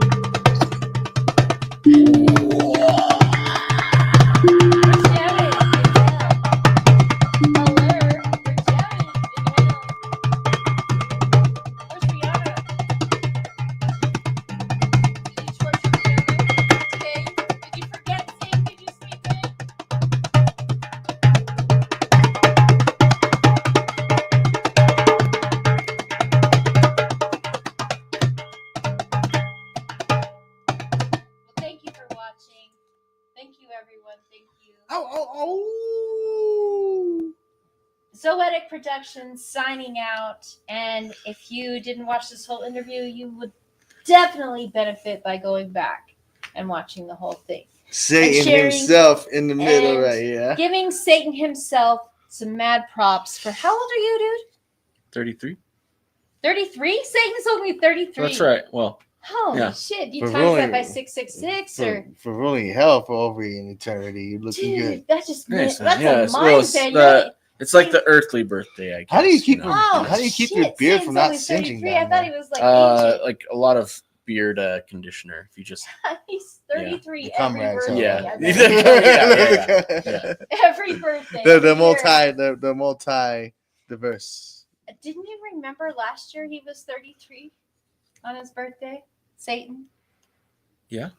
Thank you for watching. Thank you, everyone. Thank you. Oh. Zoetic Productions signing out. And if you didn't watch this whole interview, you would definitely benefit by going back and watching the whole thing. Satan sharing- himself in the middle, and right? Yeah. Giving Satan himself some mad props for how old are you, dude? 33. 33? Satan's only 33. That's right. Well, Holy Yeah. shit. You For times that ruling- by 666 or For ruling hell for over an eternity, you're looking dude, good. that just Nice, that's yeah, a it's- well, it's mindset. the- it's like the earthly birthday, I guess. How do you keep know? Oh, How do you keep your shit, beard Satan's from not only singeing 33. down I thought there? he was like ancient. Like a lot of beard conditioner. If you just He's 33 The cum every rags, birthday. Yeah. I bet. Yeah. Every birthday. the every year. multi diverse. Didn't you remember last year he was 33 on his birthday? Satan? Yeah.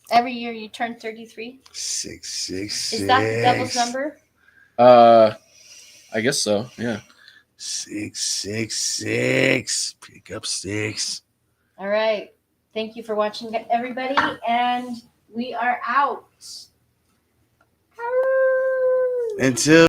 Every year you turn 33? 666. Is that the devil's number? I guess so. Yeah. 666. Pick up sticks. All right. Thank you for watching, everybody. And we are out. Until